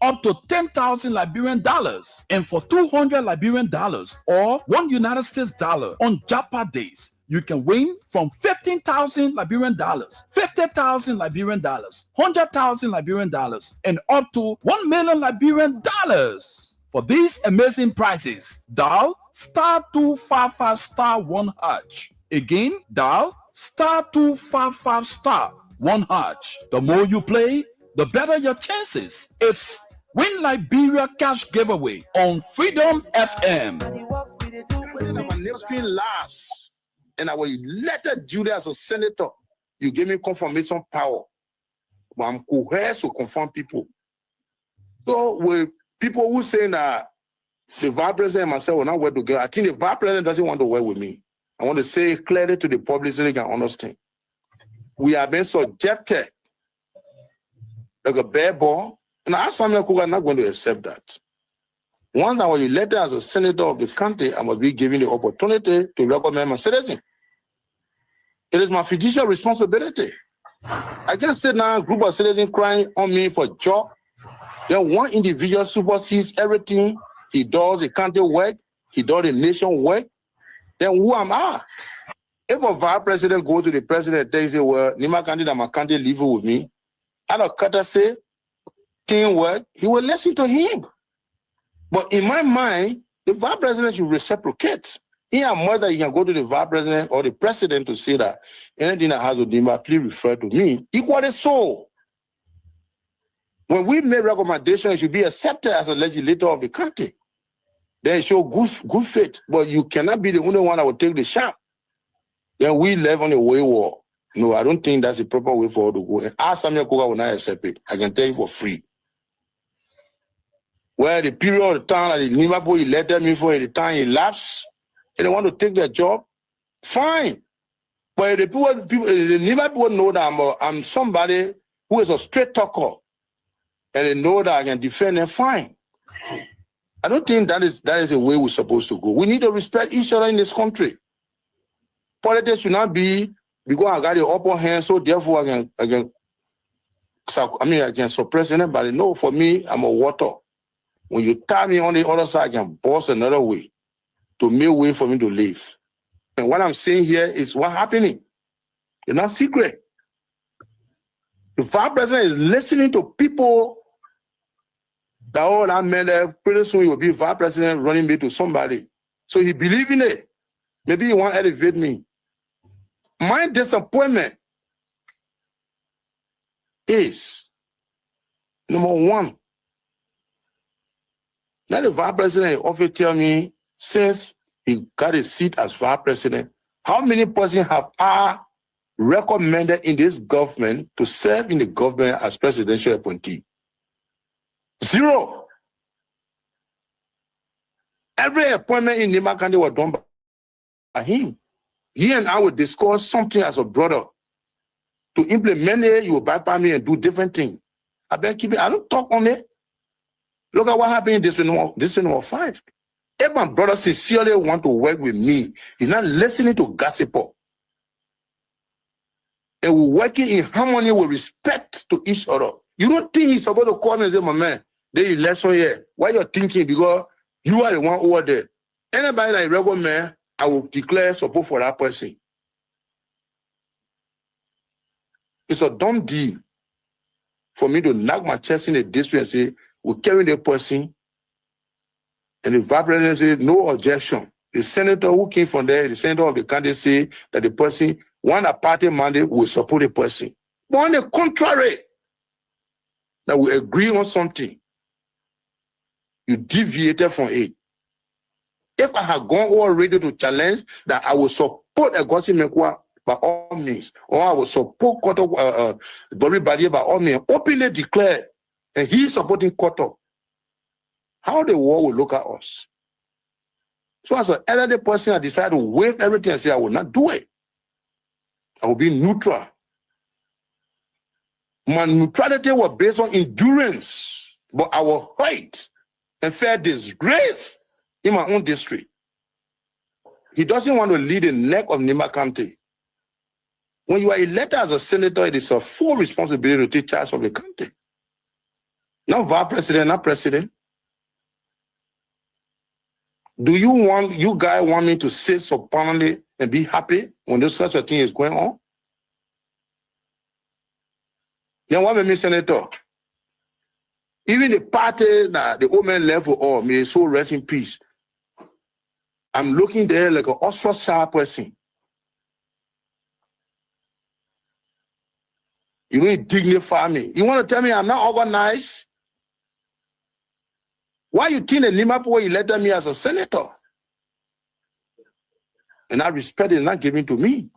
up to 10,000 Liberian dollars. And for 200 Liberian dollars or $1 on Japa days, you can win from 15,000 Liberian dollars, 50,000 Liberian dollars, 100,000 Liberian dollars, and up to 1 million Liberian dollars. For these amazing prizes, dial *255*1#. Again, dial *255*1#. The more you play, the better your chances. It's Win Liberia Cash Giveaway on Freedom FM. My name screen last, and I will elected Judah as a senator. You gave me confirmation power, but I'm coerced to confirm people. So with people who saying that the vice president and myself will not work together, I think the vice president doesn't want to work with me. I want to say clearly to the public so they can understand. We have been subjected like a bear ball, and I asked Samuel Kuga not going to accept that. Once I was elected as a senator of the country, I must be given the opportunity to recommend my citizen. It is my fiduciary responsibility. I can't sit now a group of citizens crying on me for a job. Then one individual supersedes everything he does, the country work, he does the nation work. Then who am I? If a vice president goes to the president and says, well, Nima Kandi and my country live with me, out of courtesy, teamwork, he will listen to him. But in my mind, the vice president should reciprocate. He and more that he can go to the vice president or the president to say that anything that has to do, please refer to me. Equally so. When we make recommendations, it should be accepted as a legislator of the country. Then it show good faith. But you cannot be the only one that will take the shot. Then we live on a wayward. No, I don't think that's the proper way for us to go. And ask Samuel Kuga will not accept it. I can tell you for free. Well, the period of the time that the Liverpool elected me for, the time elapsed, and they want to take their job, fine. But the Liverpool know that I'm somebody who is a straight talker, and they know that I can defend them, fine. I don't think that is the way we're supposed to go. We need to respect each other in this country. Politics should not be because I got the upper hand, so therefore I can suppress anybody. No, for me, I'm a water. When you tie me on the other side, I can bust another way to make way for me to live. And what I'm saying here is what's happening. It's not secret. The vice president is listening to people that, oh, that man there, pretty soon he will be vice president running me to somebody. So he believes in it. Maybe he want to elevate me. My disappointment is, number one, that the vice president often tell me, since he got a seat as vice president, how many persons have I recommended in this government to serve in the government as presidential appointee? 0. Every appointment in Nima Kandi was done by him. He and I would discuss something as a brother. To implement it, you will bypass me and do different things. I don't talk on it. Look at what happened in this number 5. If my brother sincerely want to work with me, he's not listening to gossip. And we're working in harmony with respect to each other. You don't think he's supposed to call me and say, my man, there is election here. Why you're thinking? Because you are the one over there. Anybody that is regular man, I will declare support for that person. It's a dumb deal for me to knock my chest in the district and say, we're carrying the person. And the vice president said, no objection. The senator who came from there, the senator of the country said that the person, one a party mandate will support the person. But on the contrary, that we agree on something, you deviated from it. If I had gone already to challenge that I will support Agosi Mekwa by all means, or I will support Bori Badia by all means, openly declare, and he's supporting Koto, how the world will look at us. So as an elderly person, I decided to waive everything and say I will not do it. I will be neutral. My neutrality was based on endurance, but I was hurt and felt disgrace in my own district. He doesn't want to lead the neck of Nima Kandi. When you are elected as a senator, it is a full responsibility to take charge of the country. Not vice president, not president. Do you guys want me to sit supinely and be happy when this such a thing is going on? Then what made me senator? Even the party that the old man left for all, may his soul rest in peace. I'm looking there like an ostracized person. You need to dignify me. You want to tell me I'm not organized? Why you think the Liverpool elected me as a senator? And that respect is not given to me.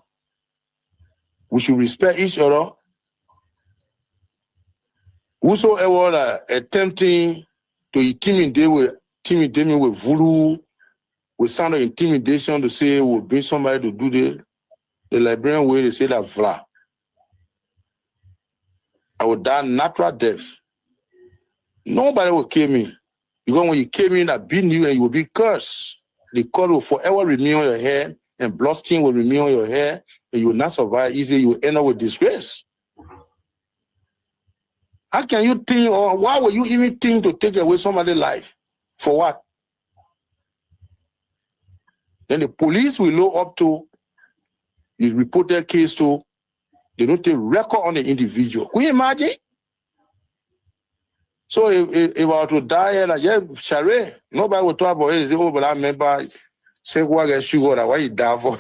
We should respect each other. Whosoever attempting to intimidate me with voodoo, with sound of intimidation to say we'll bring somebody to do the Liberian way, they say that vla. I will die natural death. Nobody will kill me. Because when you kill me, I beat you and you will be cursed. The curse will forever remain on your head, and blood stain will remain on your hair, and you will not survive easily. You will end up with disgrace. How can you think, or why would you even think to take away somebody's life? For what? Then the police will look up to, you report their case to, they don't take record on the individual. Can you imagine? So if I were to die, like, yeah, Share, nobody will talk about it. Say, oh, but I remember, say, what I sugar, why you die for?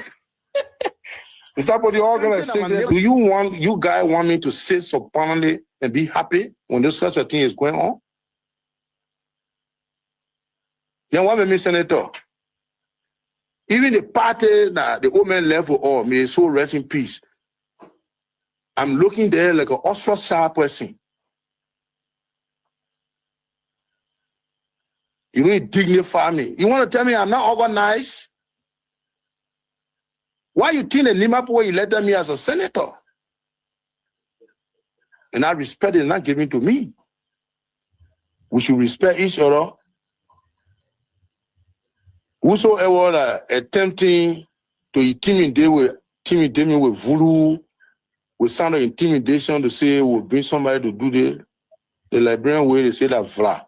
Is that what the organization? Do you guys want me to sit supinely and be happy when this such a thing is going on? Then what made me senator? Even the party that the old man left for all, may his soul rest in peace. I'm looking there like an ostracized person. You need to dignify me. You want to tell me I'm not organized? Why you think the Liverpool elected me as a senator? And that respect is not given to me. We should respect each other. Whosoever attempting to intimidate me with voodoo, with sound of intimidation to say we'll bring somebody to do the Liberian way, they say that vla.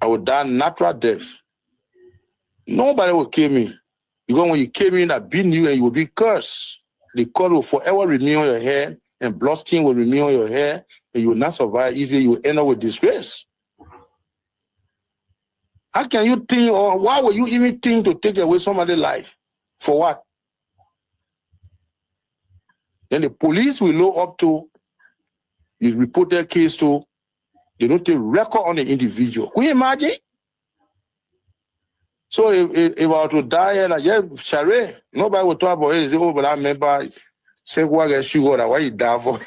I will die natural death. Nobody will kill me. Because when you kill me, I beat you and you will be cursed. The curse will forever remain on your head, and blood stain will remain on your hair, and you will not survive easily. You will end up with disgrace. How can you think, or why would you even think to take away somebody's life? For what? Then the police will look up to, you report their case to, they don't take record on the individual. Can you imagine? So if I were to die, like, yeah, Share, nobody will talk about it. Say, oh, but I remember, say, what I sugar, why you die for?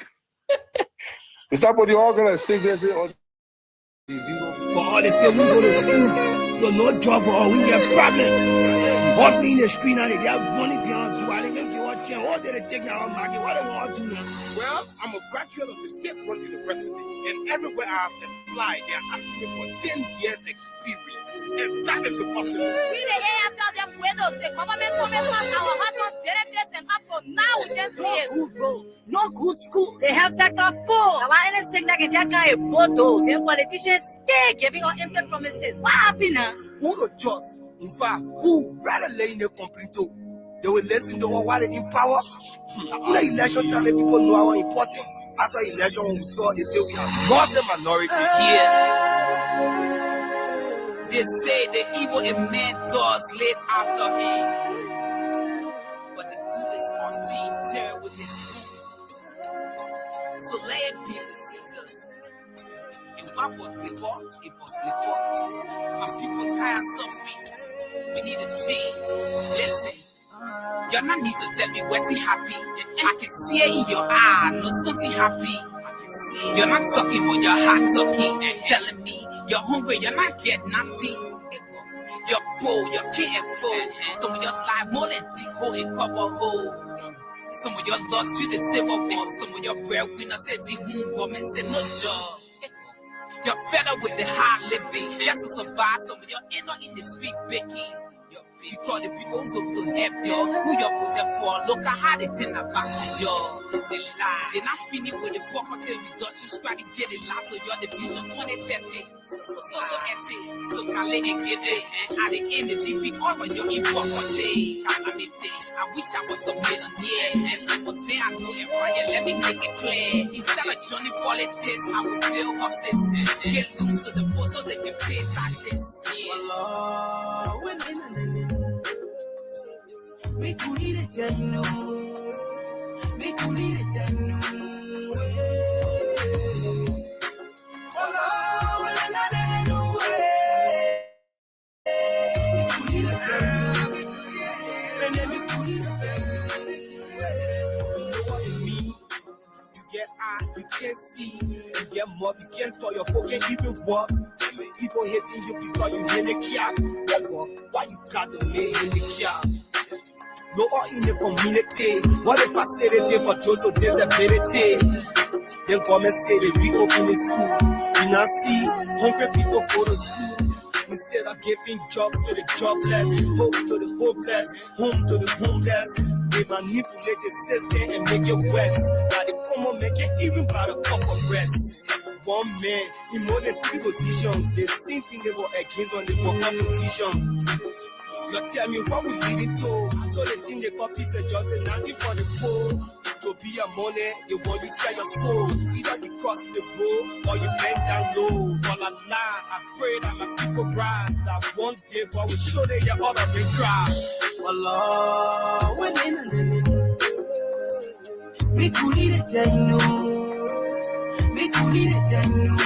Is that what the organization say? For all they say, we go to school, so no job for all, we get problem. Hustling in the street now, they have money beyond do. I didn't make you watch it. All they take your market. What do want to do now? Well, I'm a graduate of the State Road University, and everywhere I've applied, they're asking me for 10 years experience, and that is impossible. We the AFL them widows, the government coming us our husbands benefits, and up to now we just see it. Good road, no good school. The health sector poor. Our NSC that can check out a photos. The politicians stay giving us empty promises. What happened now? Who to trust? In fact, who rather lay in the complaint to? They will listen to what they in power. After election time, people know how important. After election, we thought they say we are Muslim minority here. They say the evil in man does live after him, but the good is often tear with his boot. So let it be the scissors. And what for clipper, if for clipper, my people tired suffering. We need a change. Listen. You not need to tell me what's happy. I can see it in your eye, no something happy. I can see it. You're not talking, but your heart talking and telling me you're hungry, you're not getting nothing. You're poor, you're can't afford. Some of your life more than deep hole and cover hole. Some of your lost you the zero ball. Some of your breadwinners said the woman said no job. You're fed up with the hard living. Just to survive, some of your inner in the street baking. Because the people who could help you, who you put them for, look at how they think about you. They lie. They're not finished with the poverty reduction strategy. They lie to your division 2030. So empty. So can let it give it. At the end of the week, all of your poverty. Calamity. I wish I was a millionaire. And some day I know empire. Let me make it clear. Instead of Johnny politics, I will build horses. Get loose to the poor so they can pay taxes. Make you need it, you know. Make you need it, you know. You can't see, you get more, you can't tell your folk can't even walk. People hating you because you in the cap. Why you got the name in the cap? You're all in the community. What if I say the day for those with disability? Then come and say they reopen the school. You now see hungry people go to school. Instead of giving job to the jobless, hope to the hopeless, home to the homeless. They manipulate the system and make it worse. Now they come on make it even by the cup of rest. One man in more than 3 positions. The same thing they were against when they were opposition. You tell me what we did it to. So they think they got peace and justice, nothing for the poor. To be your money, they want you sell your soul. Either you cross the road or you bend down low. But I pray that my people rise. That one day God will show them your other big cry. Allah, make you need it, you know. Make you need it, you know.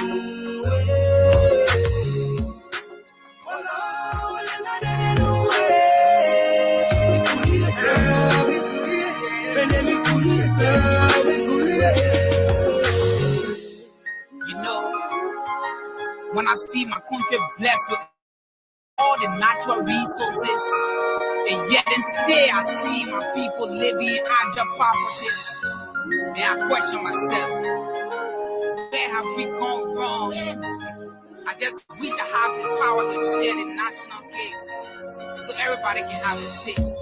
You know, when I see my country blessed with all the natural resources, and yet and still I see my people living in abject poverty, and I question myself, where have we gone wrong? I just wish I had the power to share the national cake so everybody can have a taste.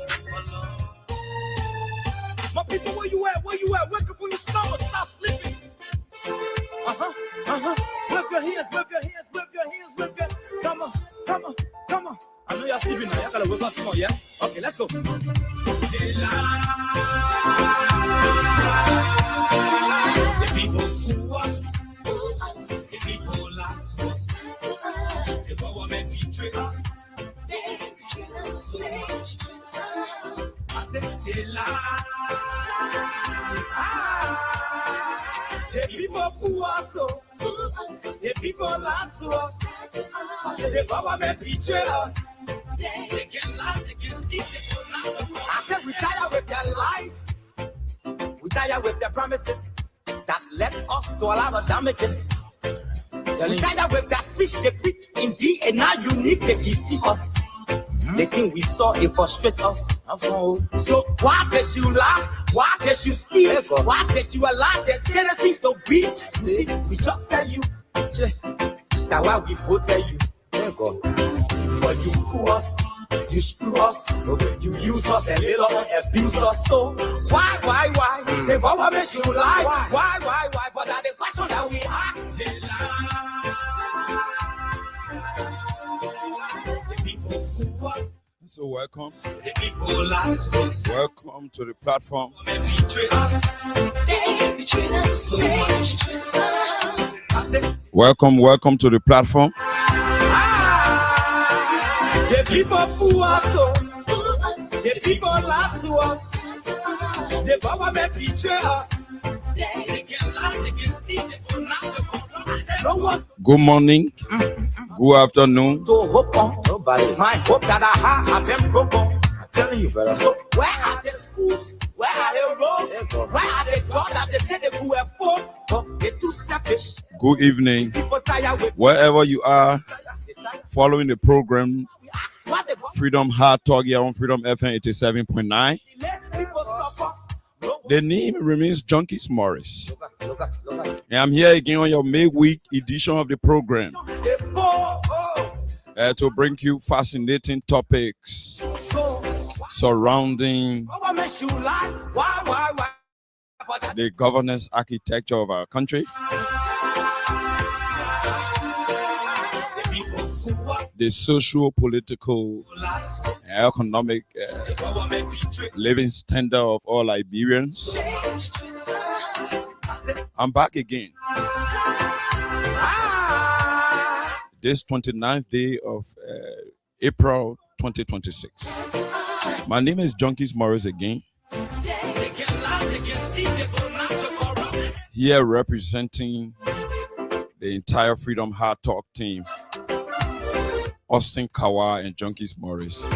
My people, where you at? Where you at? Wake up from your stomach, stop sleeping. Whip your hands, whip your hands, whip your hands, whip your. Come on, come on, come on. I know y'all sleeping now. Y'all gotta whip us some more, yeah? Okay, let's go. The people fool us. The people lie to us. The government betray us. They betray us so much. I said they lie. The people fool us, so the people lie to us. The government betray us. They get lies, they get steal, they go not. I said we tired with their lies. We tired with their promises that led us to all our damages. We tired with that speech they preach in DNA unique they deceive us. The thing we saw, it frustrates us. So why does you lie? Why does you steal? Why does you allow the citizens to be? See, we just tell you that why we voted you. But you fool us, you screw us, you use us and later on abuse us. So why? The government should lie. Why? But that's the question that we ask. They lie. The people fool us. So welcome. The people lie to us. Welcome to the platform. They betray us. They betray us so much. I said, Welcome to the platform. the people fool us, so the people lie to us. The government betray us. They get lies, they get steal, they go knock the no one Good morning. Good afternoon. to hope on. Nobody. My hope that I have been broken. I'm telling you, brother. So where are the schools? Where are the roads? Where are the jobs that they say they could afford? But they're too selfish. Good evening. People tired with Wherever you are following the program, we ask what they want. Freedom Hard Talk here on Freedom FM 87.9. Let people suffer. No one. The name remains Junkies Morris. Look at. And I'm here again on your midweek edition of the program The poor, to bring you fascinating topics so surrounding the governance architecture of our country, the socio-political and economic living standard of all Liberians. I'm back again. This 29th day of April 2026. My name is JUNKIES Morris again. Here representing the entire Freedom Hard Talk team, Austin Kawa and JUNKIES Morris.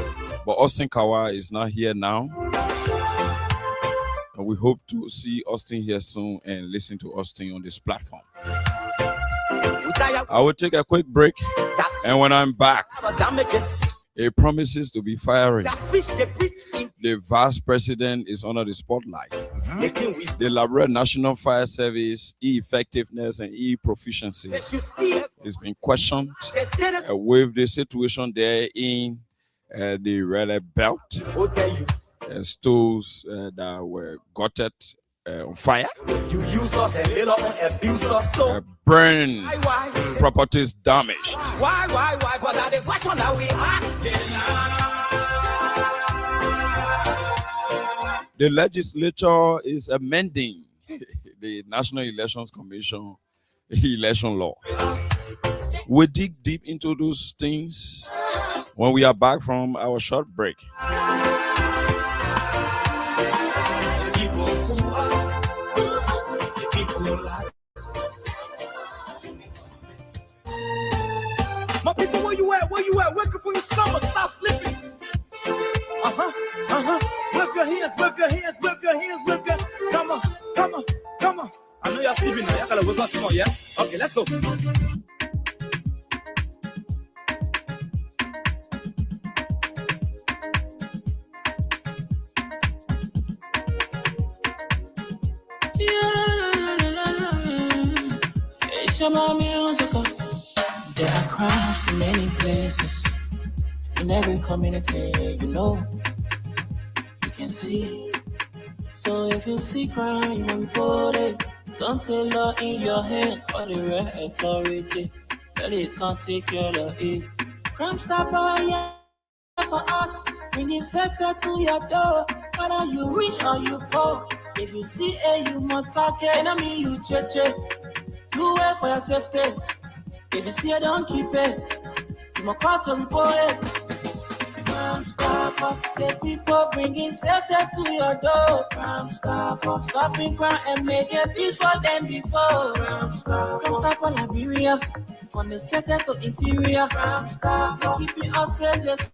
But Austin Kawa is not here now. And we hope to see Austin here soon and listen to Austin on this platform. I will take a quick break, and when I'm back, it promises to be fiery. The Vice President is under the spotlight. The Liberia National Fire Service e-effectiveness and e-proficiency is being questioned with the situation there in the Red Belt. Stores that were gutted on fire, burn, properties damaged. The legislature is amending the National Elections Commission election law. We dig deep into those things when we are back from our short break. My people, where you at? Where you at? Wake up from your slumber, stop slipping. Wave your hands, wave your hands, wave your hands, wave your. Come on, come on, come on. I know y'all sleeping now. Y'all gotta wake up small, yeah? Okay, let's go. It's about musical. There are crimes in many places. In every community, you know, you can see. So if you see crime, you will report it. Don't take law in your hand for the right authority. That it can't take care of it. Crime stopper, yeah, for us. Bringing safety to your door. Whether you rich or you poor. If you see a you must target. Enemy you cheche. Do it for your safety. If you see it, don't keep it. You must call to report it. Crime stopper, the people bringing safety to your door. Crime stopper, stopping crime and making peace for them before. Crime stopper, Liberia, from the center to interior. Crime stopper, keeping us safe.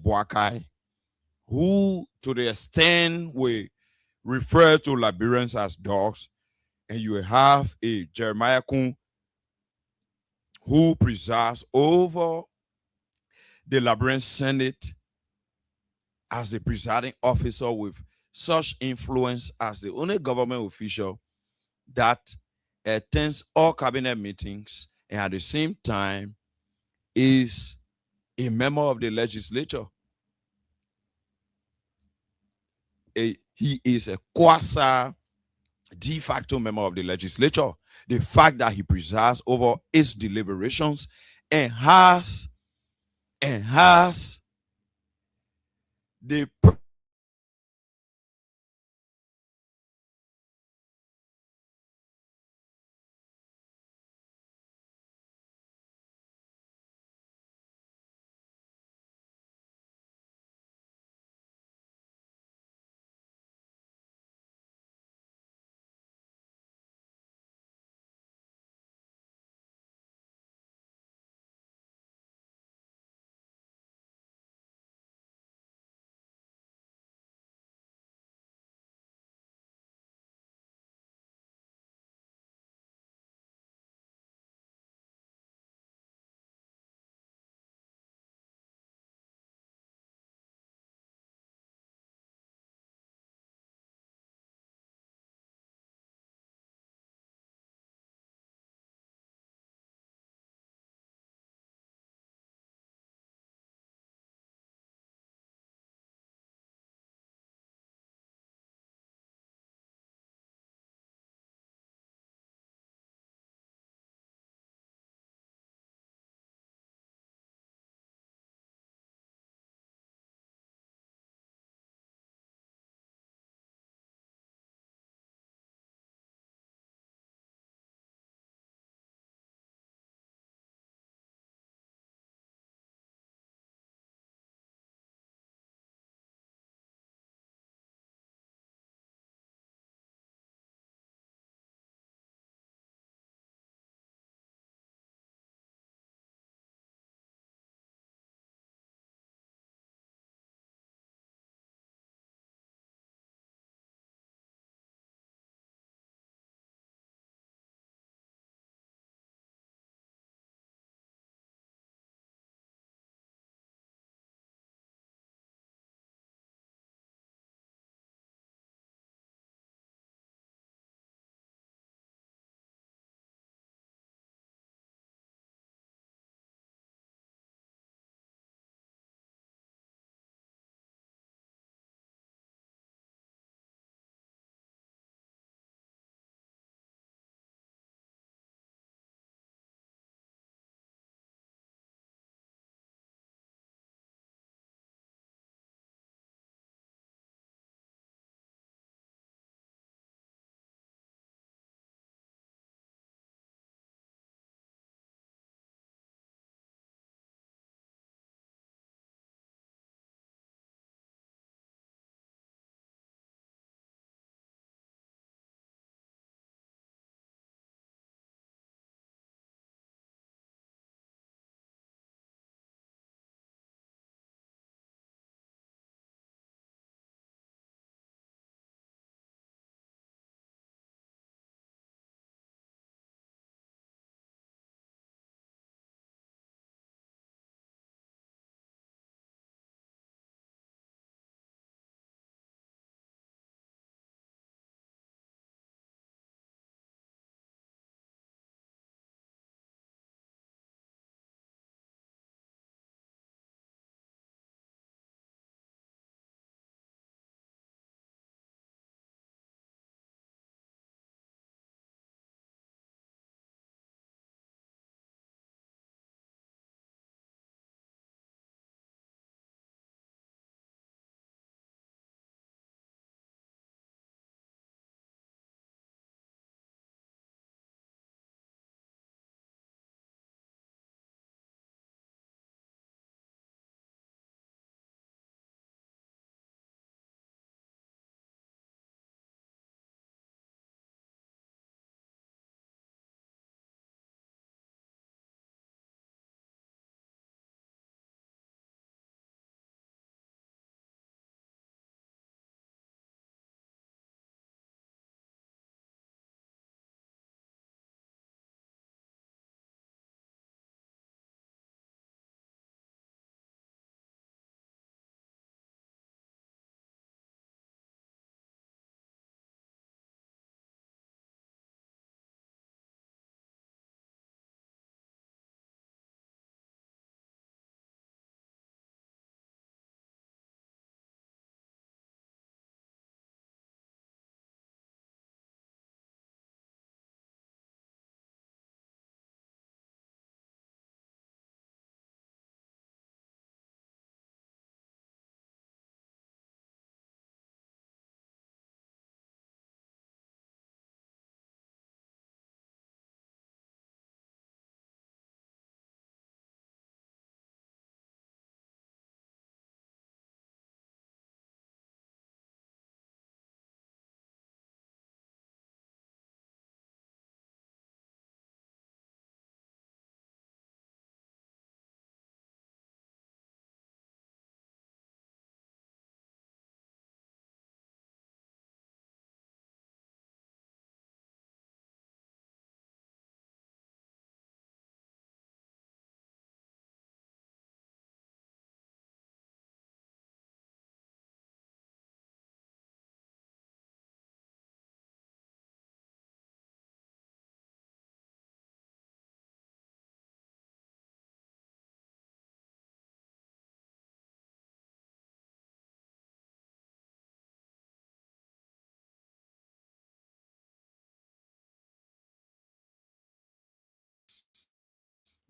Boakai, who, to the extent we refer to Liberians as dogs, and you have a Jeremiah Kun who presides over the Liberian Senate as the presiding officer with such influence as the only government official that attends all cabinet meetings and at the same time is a member of the legislature. He is a quasi de facto member of the legislature. The fact that he presides over its deliberations and has the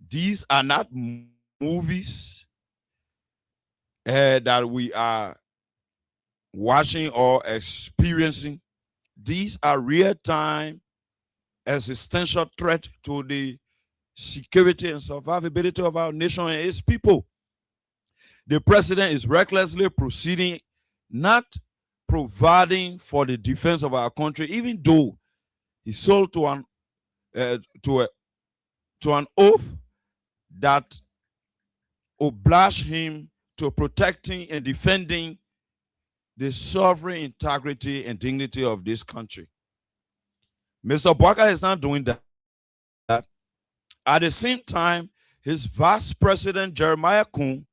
These are not movies that we are watching or experiencing. These are real-time existential threat to the security and survivability of our nation and its people. The president is recklessly proceeding, not providing for the defense of our country, even though he sold to an oath that obliged him to protecting and defending the sovereign integrity and dignity of this country. Mr. Bwaka is not doing that. At the same time, his vice president, Jeremiah Kun,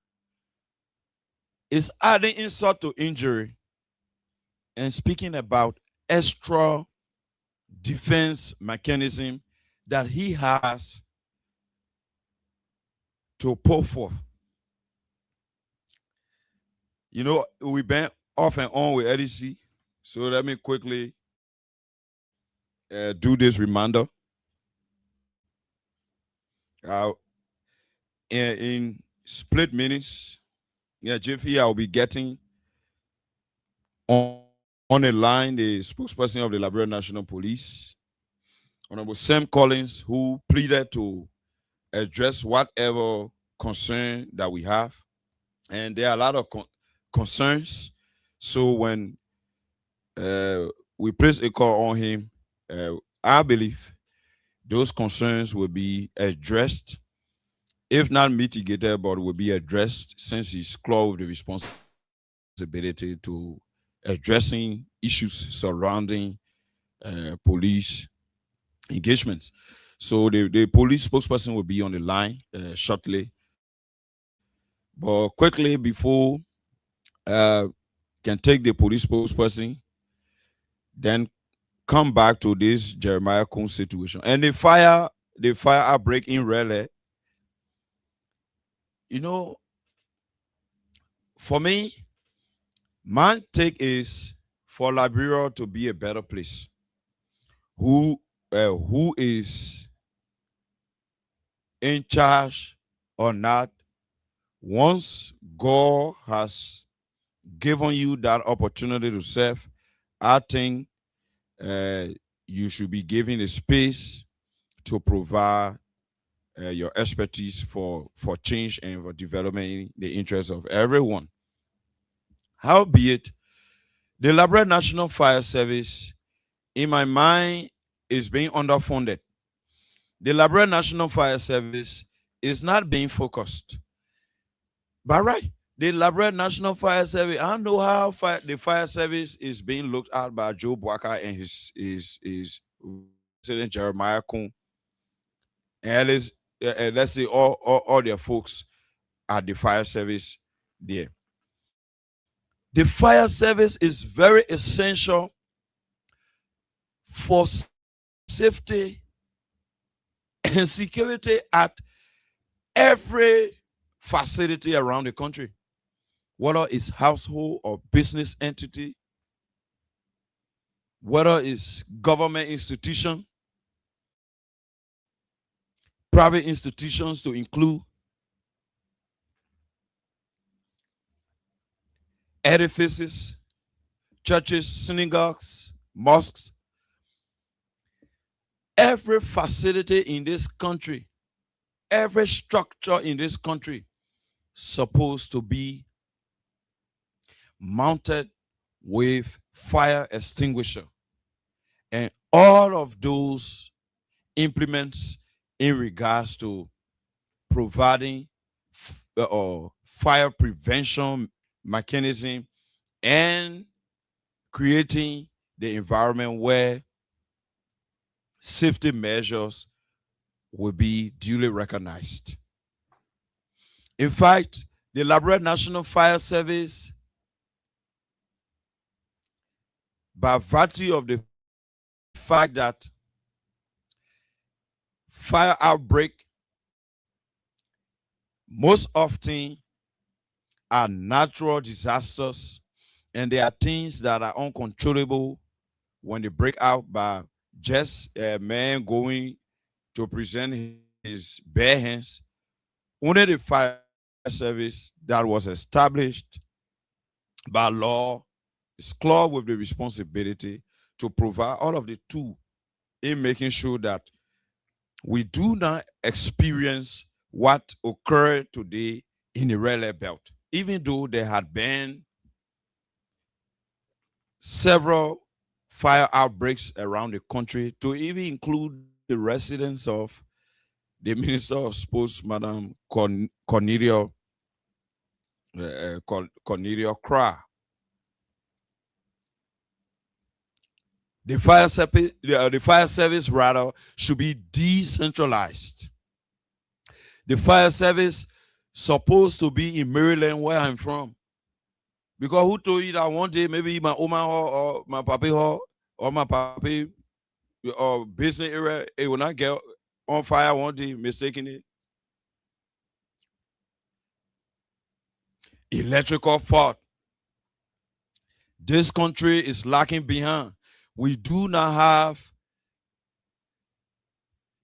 is adding insult to injury and speaking about extra defense mechanism that he has to put forth. You know, we've been off and on with EDC, so let me quickly do this reminder. In split minutes, Jiffy, I'll be getting on the line the spokesperson of the Liberia National Police, Honorable Sam Collins, who pleaded to address whatever concern that we have. And there are a lot of concerns. So when we place a call on him, I believe those concerns will be addressed, if not mitigated, but will be addressed, since he's clothed with the responsibility to addressing issues surrounding police engagements. So the police spokesperson will be on the line shortly. But quickly, before can take the police spokesperson, then come back to this Jeremiah Kun situation. And the fire outbreak in Raleigh, you know, for me, my take is for Liberia to be a better place. Who is in charge or not, once God has given you that opportunity to serve, I think you should be given a space to provide your expertise for change and for development in the interest of everyone. Howbeit, the Liberia National Fire Service, in my mind, is being underfunded. The Liberia National Fire Service is not being focused. But right, the Liberia National Fire Service, I don't know how the fire service is being looked at by Joe Bwaka and his President Jeremiah Kun. And let's say all their folks at the fire service there. The fire service is very essential for safety and security at every facility around the country, whether it's household or business entity, whether it's government institution, private institutions to include edifices, churches, synagogues, mosques. Every facility in this country, every structure in this country supposed to be mounted with fire extinguisher. And all of those implements in regards to providing fire prevention mechanism and creating the environment where safety measures will be duly recognized. In fact, the Liberia National Fire Service, by virtue of the fact that fire outbreak most often are natural disasters, and they are things that are uncontrollable when they break out by just a man going to present his bare hands only the fire service that was established by law is clothed with the responsibility to provide all of the tools in making sure that we do not experience what occurred today in the Raleigh Belt, even though there had been several fire outbreaks around the country, to even include the residence of the Minister of Sports, Madam Cornelia Kra. The fire service rather should be decentralized. The fire service supposed to be in Maryland, where I'm from. Because who told you that one day maybe my Oma or my papi or my papi or business area, it will not get on fire one day mistakenly? Electrical fault. This country is lacking behind. We do not have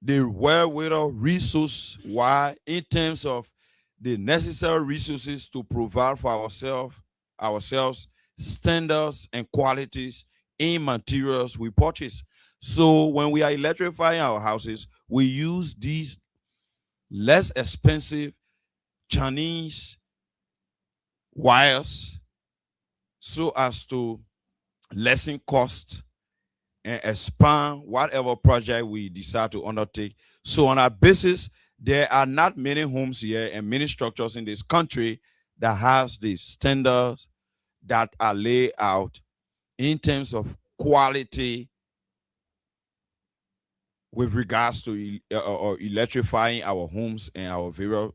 the wherewithal resource why in terms of the necessary resources to provide for ourselves standards and qualities in materials we purchase. So when we are electrifying our houses, we use these less expensive Chinese wires so as to lessen cost and expand whatever project we decide to undertake. So on that basis, there are not many homes here and many structures in this country that has the standards that are laid out in terms of quality with regards to electrifying our homes and our various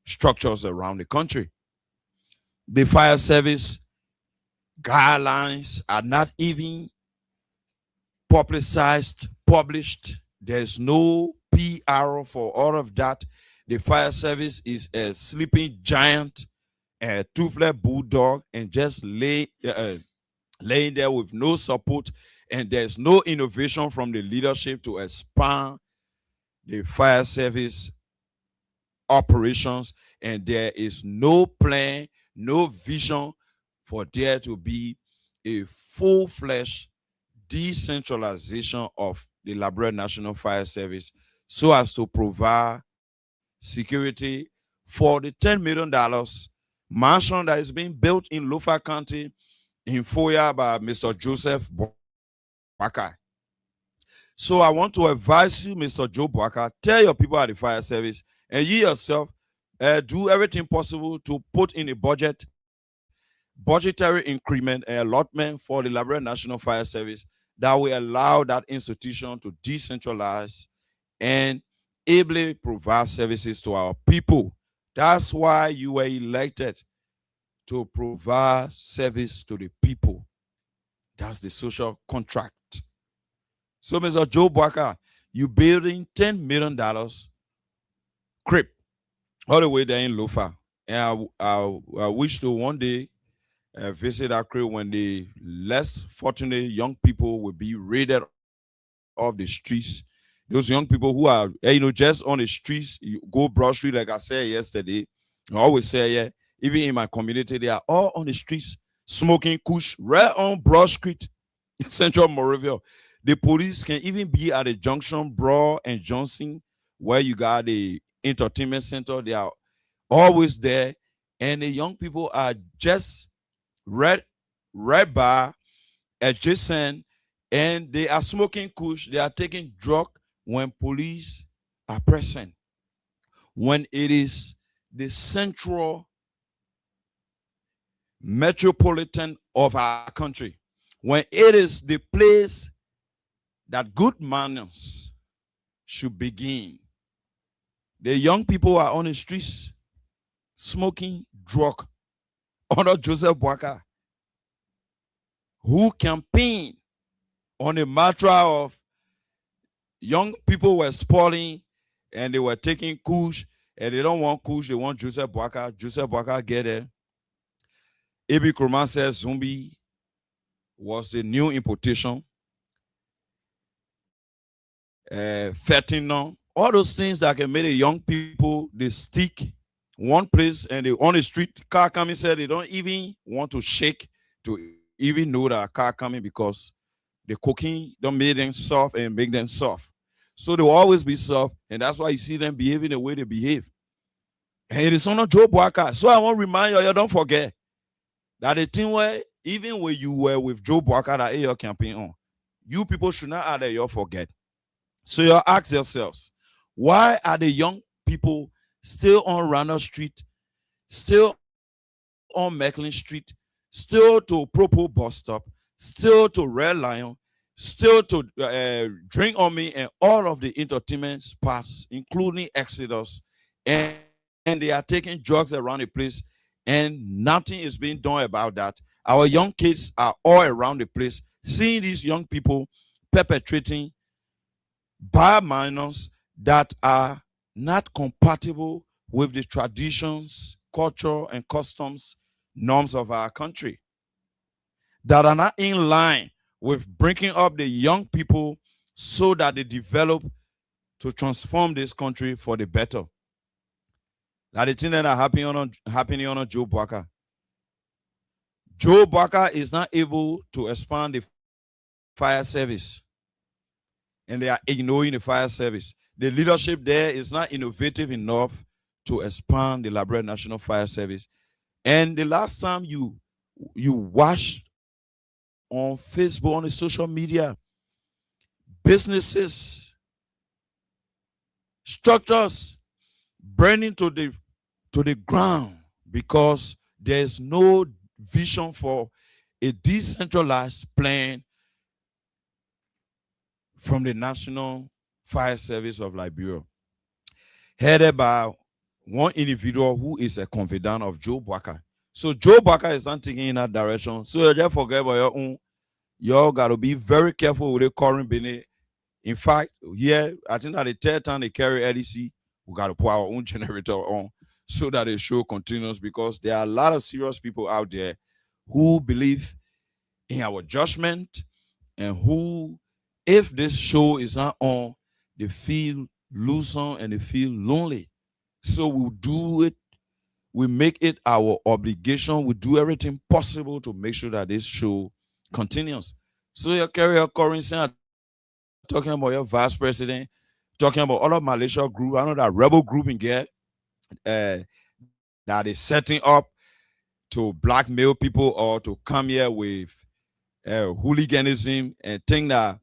structures around the country. The fire service guidelines are not even published. There's no PR for all of that. The fire service is a sleeping giant, a toothless bulldog, and just laying there with no support, and there's no innovation from the leadership to expand the fire service operations, and there is no plan, no vision for there to be a full-fledged decentralization of the Liberia National Fire Service so as to provide security for the $10 million mansion that is being built in Lofa County in Foya by Mr. Joseph Boakai. So I want to advise you, Mr. Joe Boakai, tell your people at the fire service and you yourself do everything possible to put in a budgetary increment and allotment for the Liberia National Fire Service that will allow that institution to decentralize and ably provide services to our people. That's why you were elected, to provide service to the people. That's the social contract. So, Mr. Joe Boakai, you building $10 million crib all the way there in Lofa. And I wish to one day visit that crib when the less fortunate young people will be raided off the streets. Those young people who are, just on the streets, you go Broad Street, like I said yesterday. I always say, yeah, even in my community, they are all on the streets smoking kush right on Broad Street in Central Moravia. The police can even be at the junction, Broad and Johnson, where you got the entertainment center. They are always there. And the young people are just right by, adjacent, and they are smoking kush. They are taking drug when police are present. When it is the central metropolitan of our country, when it is the place that good manners should begin, the young people are on the streets smoking drug under Joseph Boakai, who campaigned on the matter of young people were spoiling and they were taking kush, and they don't want kush, they want Joseph Boakai. Joseph Boakai get there. A.B. Kroman says zombie was the new importation. Fentanyl All those things that can make the young people, they stick one place and they on the street, car coming, said they don't even want to shake to even know that a car coming because the cooking don't make them soft and make them soft. So they will always be soft, and that's why you see them behaving the way they behave. And it is on Joe Boaka. So I want to remind you, don't forget that the thing where even when you were with Joe Boaka that your campaign on, you people should not add that you forget. So you ask yourselves, why are the young people still on Randall Street, still on Macklin Street, still to Propo bus stop, still to Red Lion, still to Drink on Me and all of the entertainment spots, including Exodus, and they are taking drugs around the place, and nothing is being done about that. Our young kids are all around the place, seeing these young people perpetrating bad manners that are not compatible with the traditions, culture, and customs norms of our country, that are not in line with bringing up the young people so that they develop to transform this country for the better. Now the thing that are happening on Joe Boaka. Joe Boaka is not able to expand the fire service, and they are ignoring the fire service. The leadership there is not innovative enough to expand the Liberia National Fire Service. And the last time you watched on Facebook, on the social media, businesses, structures burning to the ground because there's no vision for a decentralized plan from the National Fire Service of Liberia, headed by one individual who is a confidant of Joe Boaka. So Joe Boaka is not taking in that direction. So you just forget about your own. Y'all got to be very careful with the current Benin. In fact, here, I think that the third time they carry LEC, we got to put our own generator on so that the show continues, because there are a lot of serious people out there who believe in our judgment and who, if this show is not on, they feel lonesome and they feel lonely. So we'll do it. We make it our obligation. We do everything possible to make sure that this show continues. So you carry your currency, talking about your vice president, talking about all of Malaysia group. I know that rebel group in there that is setting up to blackmail people or to come here with hooliganism and think that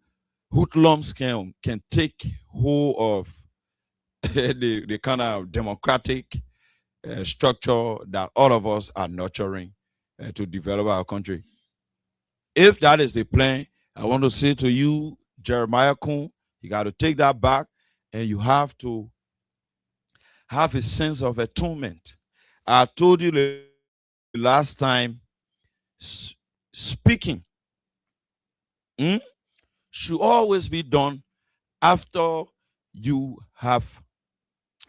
hoodlums can take hold of the kind of democratic structure that all of us are nurturing to develop our country. If that is the plan, I want to say to you, Jeremiah Kuhn, you got to take that back, and you have to have a sense of atonement. I told you the last time, speaking should always be done after you have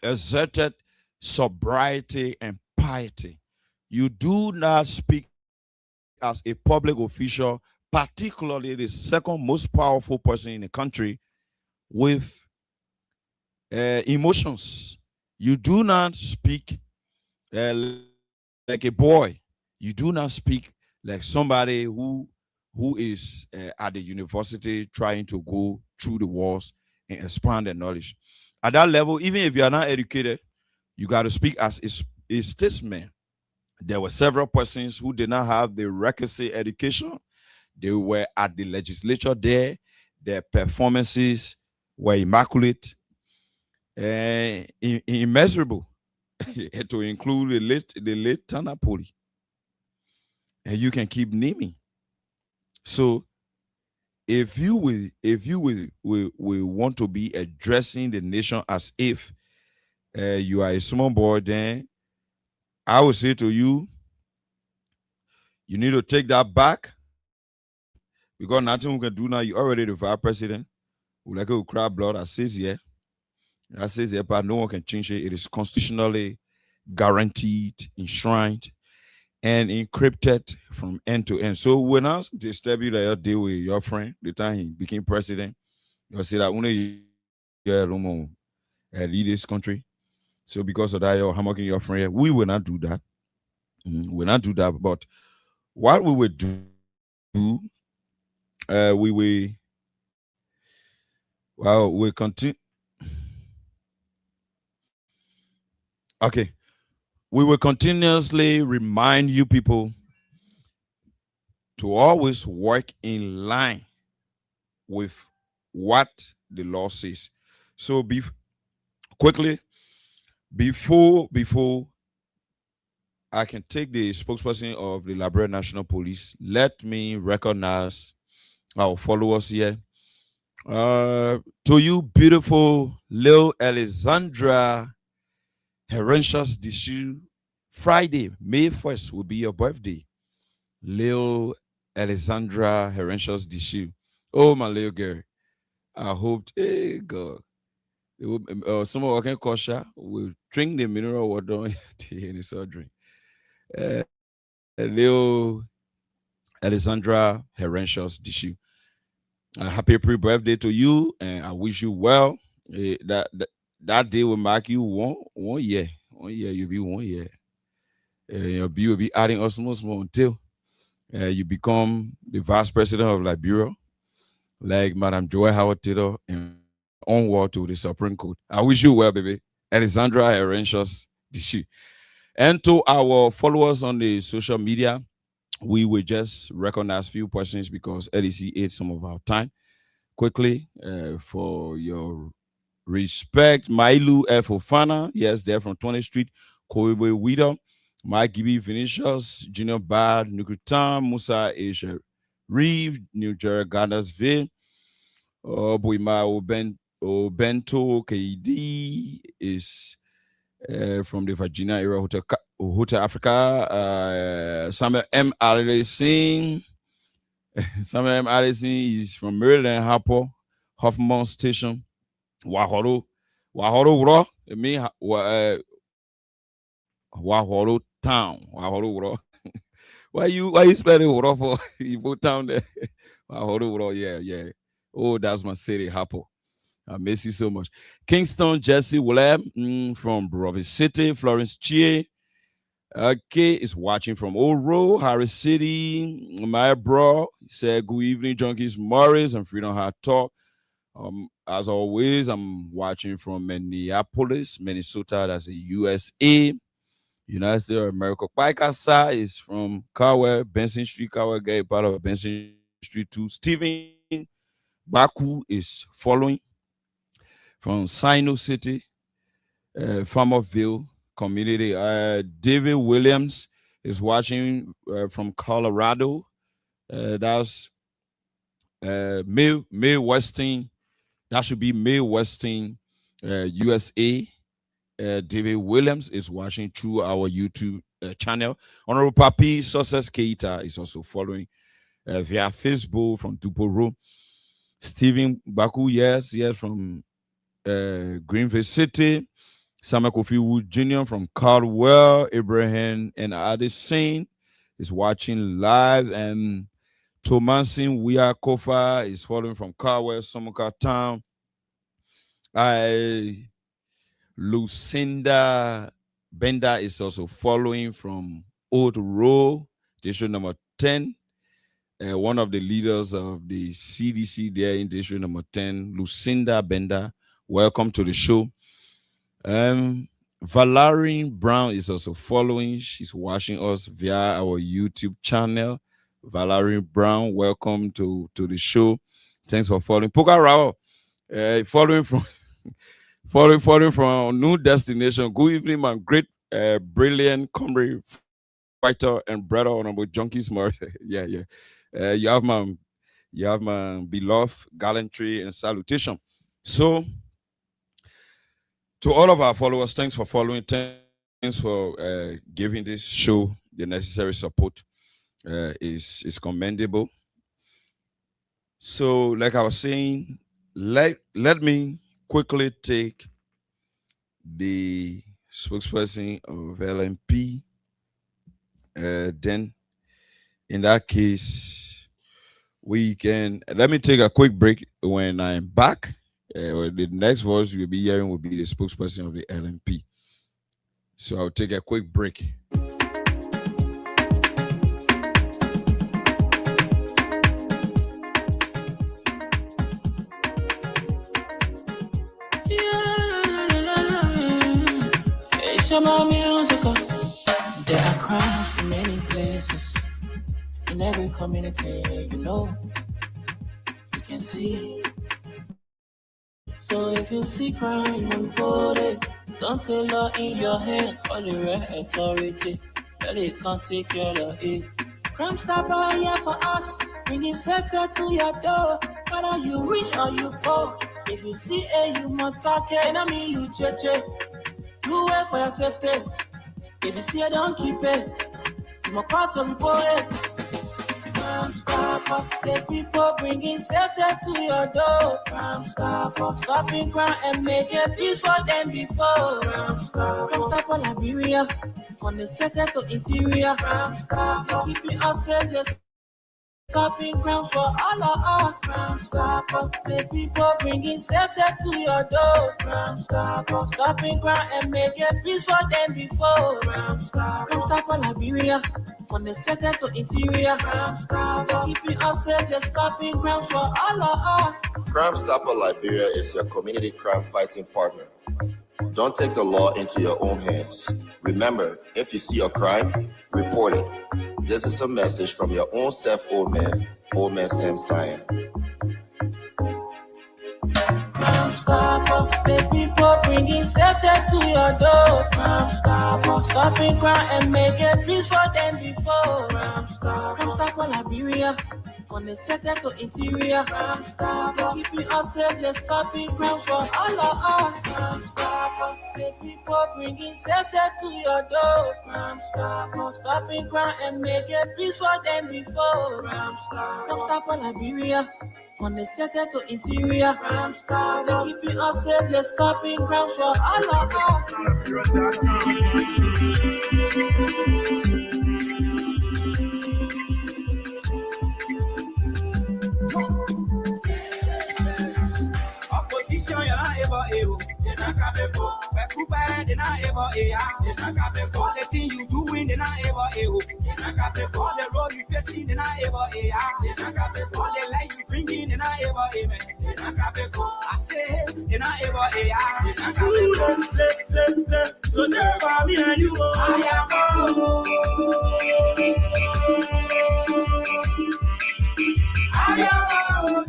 exerted sobriety and piety. You do not speak as a public official, particularly the second most powerful person in the country, with emotions. You do not speak like a boy. You do not speak like somebody who is at the university trying to go through the walls and expand their knowledge. At that level, even if you are not educated, you got to speak as a statesman. There were several persons who did not have the requisite education. They were at the legislature there. Their performances were immaculate and immeasurable, to include the late Tana Poli. And you can keep naming. So if you will want to be addressing the nation as if you are a small boy, then I will say to you, you need to take that back, because nothing we can do now. You already the vice president. We like to cry blood. That says here. That says here, but no one can change it. It is constitutionally guaranteed, enshrined, and encrypted from end to end. So when I disturb you that you deal with your friend, the time he became president, you say that only you lead this country. So because of that, you're hammocking your friend. We will not do that. We will not do that. But what we will do, we will, well, we continue. Okay. We will continuously remind you people to always work in line with what the law says. So quickly, before I can take the spokesperson of the Liberia National Police, let me recognize our followers here. To you, beautiful Lil Alexandra Herentius Dishu, Friday, May 1st will be your birthday. Lil Alexandra Herentius Dishu. Oh, my little girl. I hope, hey, God. Some of our kosher will drink the mineral water in the surgery. Lil Alexandra Herentius Dishu. Happy pre-birthday to you, and I wish you well. That day will mark you 1 year. 1 year, you'll be 1 year. You'll be adding us more until you become the vice president of Liberia, like Madam Joy Howard Taylor, and onward to the Supreme Court. I wish you well, baby. Alexandra Herentius Dishu. And to our followers on the social media, we will just recognize few persons because LEC ate some of our time. Quickly, for your respect, Mailu F. Ofana, yes, they're from 20th Street, Koiwe Wida, Mike Gibby Vinicius, Junior Bad, Nukutam, Musa Asia Reeve, New Jersey, Gardnersville, Boima Obento KD is from the Virginia area, Hotel Africa, Samuel M. Allison. Samuel M. Allison is from Maryland, Hoffman Station, Wahoro Wuro. It mean Wahoro Town, Wahoro Wuro. Why you spelling Wuro for? You put town there. Wahoro Wuro, yeah. Oh, that's my city, Hapo. I miss you so much. Kingston Jesse Willem from Brovis City, Florence Chie. Okay, is watching from Oro, Harris City. My bro said, good evening, Junkies Morris and Freedom Heart Talk. As always, I'm watching from Minneapolis, Minnesota. That's a USA. United States of America. Paikasa is from Kawa, Benson Street, Kawa Gay, part of Benson Street 2. Stephen Baku is following from Sino City, Farmerville community. David Williams is watching from Colorado. That's May Weston. That should be May Weston, USA. David Williams is watching through our YouTube channel. Honorable Papi Success Keita is also following via Facebook from Duporo. Stephen Baku, yes, from Greenville City. Samuel Kofi Wood Jr. from Caldwell. Abraham and Addison is watching live. And Thomasin Wia Kofa is following from Caldwell, Somoka Town. Lucinda Bender is also following from Old Row, district number 10. One of the leaders of the CDC there in district number 10, Lucinda Bender. Welcome to the show. Valerie Brown is also following. She's watching us via our YouTube channel. Valerie Brown, welcome to the show. Thanks for following. Poka Rao, following from following from New Destination. Good evening, my great, brilliant comrade, fighter, and brother, honorable Junkies Morris. yeah. You have my beloved gallantry and salutation. So, to all of our followers, thanks for following. Thanks for giving this show the necessary support. Is commendable. So, like I was saying, let me quickly take the spokesperson of LMP. Then, in that case, we can let me take a quick break. When I'm back, The next voice you'll be hearing will be the spokesperson of the LMP. So I'll take a quick break. It's about musical. There are crimes in many places. In every community, you know, you can see. So if you see crime, report it. Don't take law in your hands for the right authority. That they can't take care of it. Crime stopper here for us. Bringing safety to your door. Whether you rich or you poor. If you see a you must talk it. I mean you cheche. You wait for your safety. If you see it, don't keep it. You must call to report it. Crime stopper, the people bringing safety to your door. Crime stopper, stopping crime and making peace for them before. Crime stopper, Liberia, from the center to interior. Crime stopper, keeping us safe, let's stopping crimes for all of us. Crime stopper, the people bringing safety to your door. Crime stopper, stopping crime and making peace for them before. Crime stopper, Liberia, from the center to interior. Crime stopper, keeping us safe, let's stopping crimes for all of us. Crime Stopper Liberia is your community crime fighting partner. Don't take the law into your own hands. Remember, if you see a crime, report it. This is a message from your own self, old man Sam Cyan. Crime stopper, the people bringing safety to your door. Crime stopper, stopping crime and making peace for them before. Crime stopper, Liberia, from the center to interior. Crime stopper, keeping us safe, let's stopping crimes for all of us. Crime stopper, the people bringing safety to your door. Crime stopper, stopping crime and making peace for them before. Crime stopper, Liberia, from the center to interior. Crime stopper, keeping us safe, let's stopping crimes for all of us. Opposition, you're not able, you're not capable. They're not able, you're not capable. The thing you doing, they're not able, you're not capable. The road you facing, they're not able, you're not capable. The life you bringing, they're not able, you're not capable. I say, they're not able, you're not capable. So therefore, me and you, I am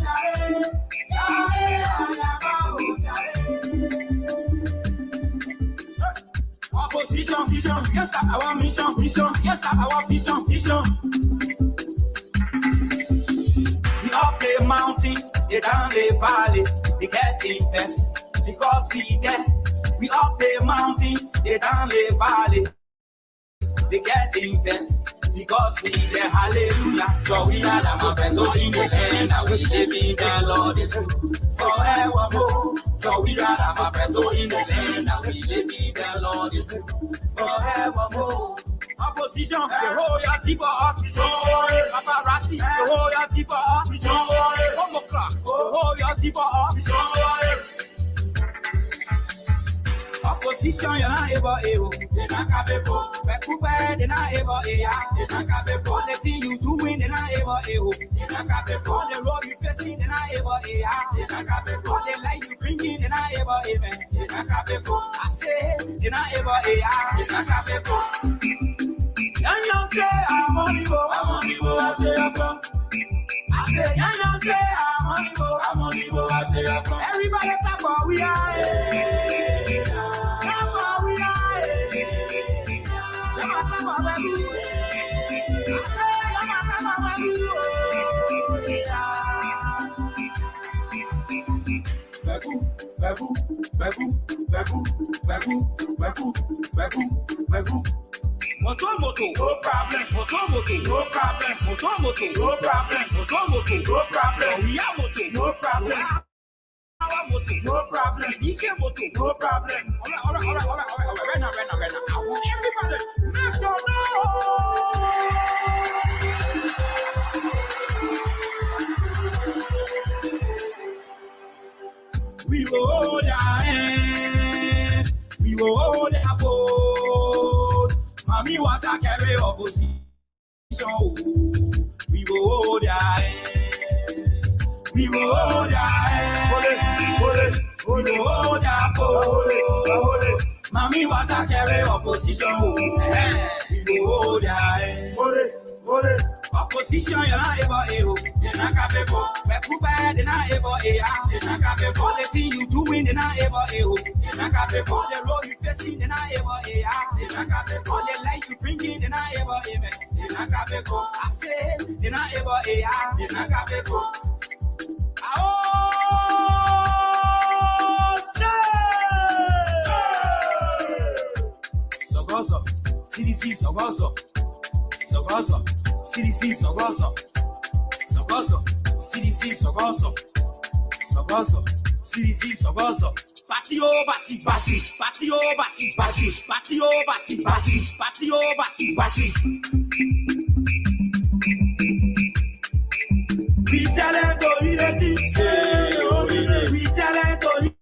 Opposition, vision, yes, stop our mission, yes, stop our vision. We up the mountain, they down the valley, they get invest because we there. We up the mountain, they down the valley, they get invest because we there. Hallelujah. So we are the mountains, so in the land that we live in, the Lord is good forevermore. So we are the mountains, so in the land that we live in, the Lord is good forevermore. Opposition, the whole your people off the joy. Paparazzi, the whole your people off the joy. 1 o'clock, the whole your people off the joy. Opposition, you're not able, they're not capable. They're not able, they're not capable. The thing you doing, they're not able, they're not capable. The road you facing, they're not able, they're not capable. The life you bringing, they're not able, they're not capable. I say, they're not able, they're not capable. Young say, I'm on the go, I say, I'm on. I say, young say, I'm on the go, I say, I'm on. Everybody clap for we are. Moto, no problem. Moto, no problem. Moto, no problem. We are moto, no problem. Our moto, no problem. This is moto, no problem. All right. Right now. I want everybody make some noise. We will hold our hands. We will hold our boat. Mommy, what I carry opposition. We will hold our hands. We will hold our hands. We will hold our boat. Mommy, what I carry opposition. We will hold our hands. Opposition, you're not able to. You're not capable. We're too bad, you're not able to. You're not capable. The thing you doing, you're not able to. You're not capable. The road you facing, you're not able to. You're not capable. The life you bringing, you're not able to. You're not capable. I say, you're not able to. You're not capable. Oh, say! Sogoso, CDC, Sogoso. Sogoso, CDC, Sogoso. Sogoso, CDC, Sogoso. Sogoso, CDC, Sogoso. Patio, bati, bati. Patio, bati, bati. Patio, bati, bati. Patio, bati, bati. We tell them to lead the team, say, oh, we tell them to lead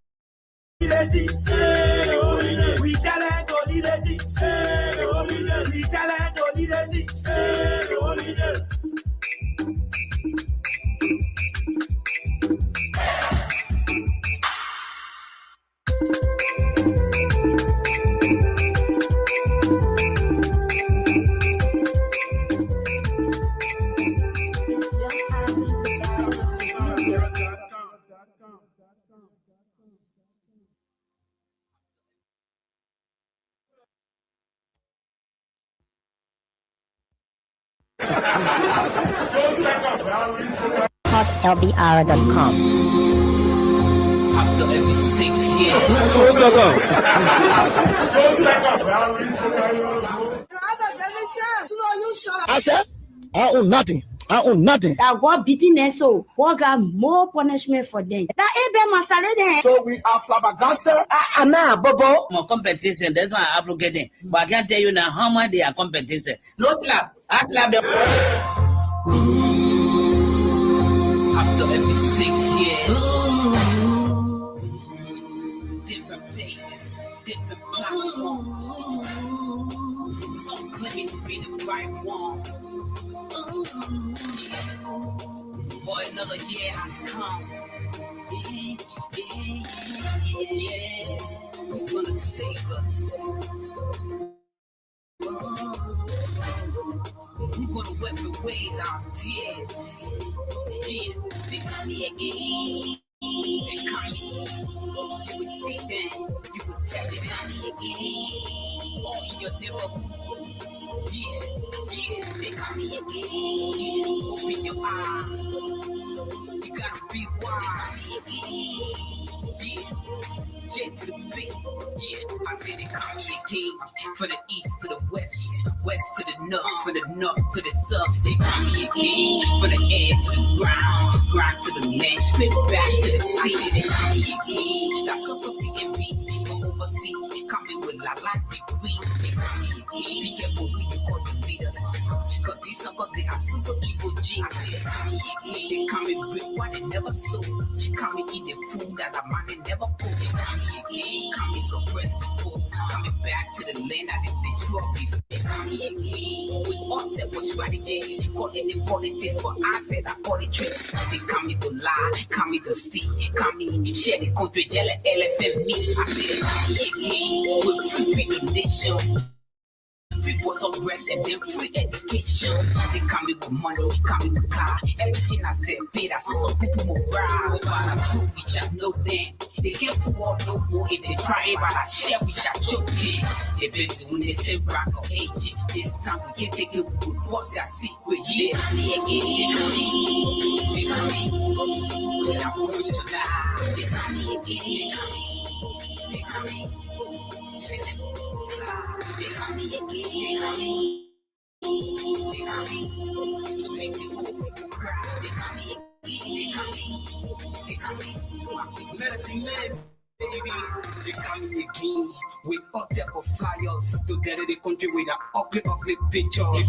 the team, say, oh, we tell them to lead the team, say, oh, we tell them to lead the team, say, oh, hotlbr.com. After every 6 years. I said, I own nothing. I own nothing. That God beating them, so God got more punishment for them. That Abe Masalene. So we are flabbergasted. Bobo. More competition, that's why I'm getting. But I can't tell you now how much they are competition. No slap. I slap them. After every 6 years. Different pages, different platforms. Some claiming to be the right one. Boy, another year has come. Yeah, who's gonna save us? Who's gonna wipe away our tears? Yeah, they got me again. They got me. You will see them, you will touch it, got me again. All in your neighborhood. Yeah, they got me again. Yeah, open your eyes. You gotta be wise. Yeah, J to the B. Yeah, I say they call me again. From the east to the west, west to the north, from the north to the south. They call me again. From the air to the ground, ground to the land, straight back to the sea. They call me again. That's also CMB. From overseas, coming with la degree. They call me again. Be careful who you call the leaders. Cause these suckers, they are so evil genius. They come and break what they never saw. Come and eat the food that a man they never cooked. They come again. Come and suppress people. Coming back to the land that they destroy before. They come again. With all that was strategy. Calling the politics, but I said I call it tricks. They come to lie, come to steal, come in share the country, jelly, elephant me. I said come again. With free donation. Free bottle breast and then free education. They come with money, they come with car. Everything I said, pay that so some people move proud. But I prove we shall know them. They can't fool no more if they try, but I share we shall choke them. They've been doing the same rock of age. This time we can take it with what's that secret. Yeah, they come in. They approach to lie. They come in. They come in. They got me again. They got me. To make the people cry. They got me again. They got me. Medicine man. Baby, they coming again with all type of flyers to get the country with an ugly picture. They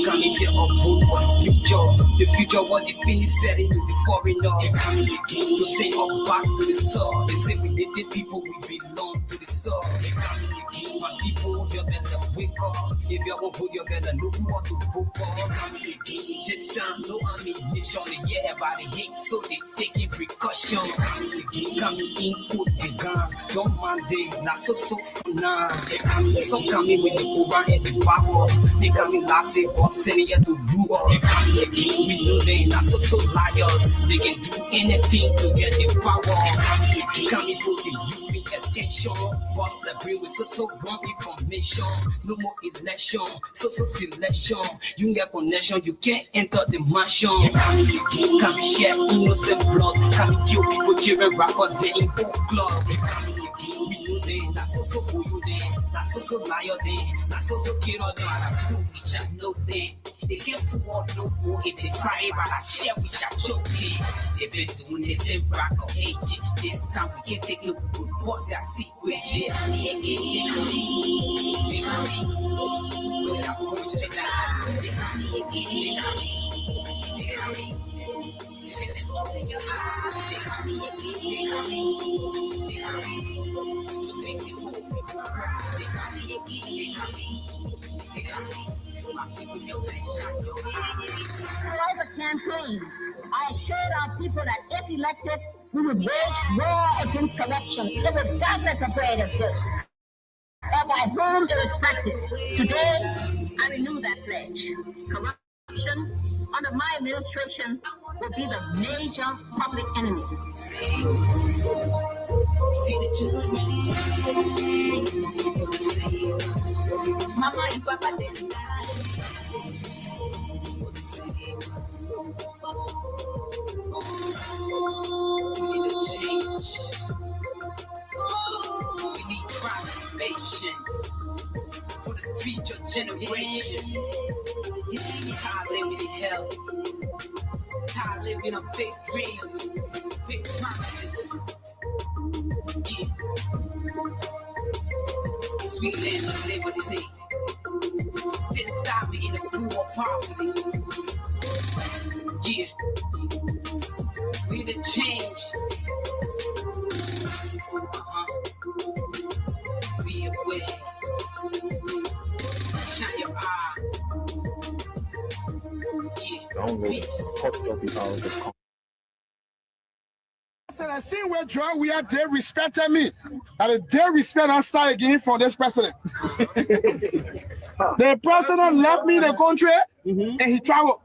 coming here up vote for the future. The future what they finish selling to the foreigner. They coming again to say up back to the soil. They say we need the people, we belong to the soil. They coming again, my people, you better wake up. If you want vote, you better know who want to vote for. They coming again, this time no ammunition. They hear about the hate, so they taking precaution. They coming again, coming in, put the gun. Don't mind they, not so for now. They coming, some coming with the over and the power. They coming last year, but sending you to rule. They coming again, we know they not so liars. They can do anything to get the power. They coming put the youth in attention. Bust the brain with so wrong information. No more election, so selection. You get connection, you can't enter the mansion. Come share innocent blood. Come kill people, children, rapper, they in full club. We know they, not so who you they, not so liar they, not so kid or they. Who we shall know they. They get fool no more if they try, but I share we shall choke it. If they doing the same rock or age, this time we can take it with boss that secret. They Throughout the campaign, I assured our people that if elected, we would wage war against corruption, regardless of where it exists, or by whom it is practiced. Today, I renew that pledge. Corruption under my administration will be the major public enemy. Mama and Papa, they we need a change. We need transformation for the future generation. Tired living in hell. Tired living on fake dreams, fake promises. Yeah. Sweet land of liberty. Still stop me in the poor poverty. Yeah. We need a change. Be aware. Shine your eye. So I see where John we are, they respected me. And they respect and start again for this president. The president left me in the country and he traveled.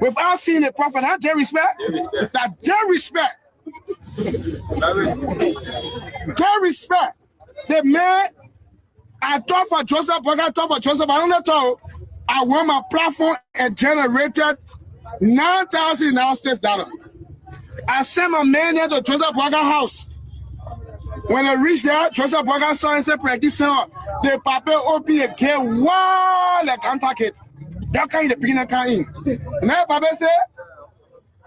Without seeing the prophet, how they respect? That they respect. They respect. The man, I thought for Joseph, but I thought for Joseph, I don't know. I went my platform and generated $9,000. I sent my man there to Joseph Burger house. When I reached there, Joseph Burger saw and said, "Practice the papa open a gate wall like antakit." That kind of beginner can in. Now Papa say,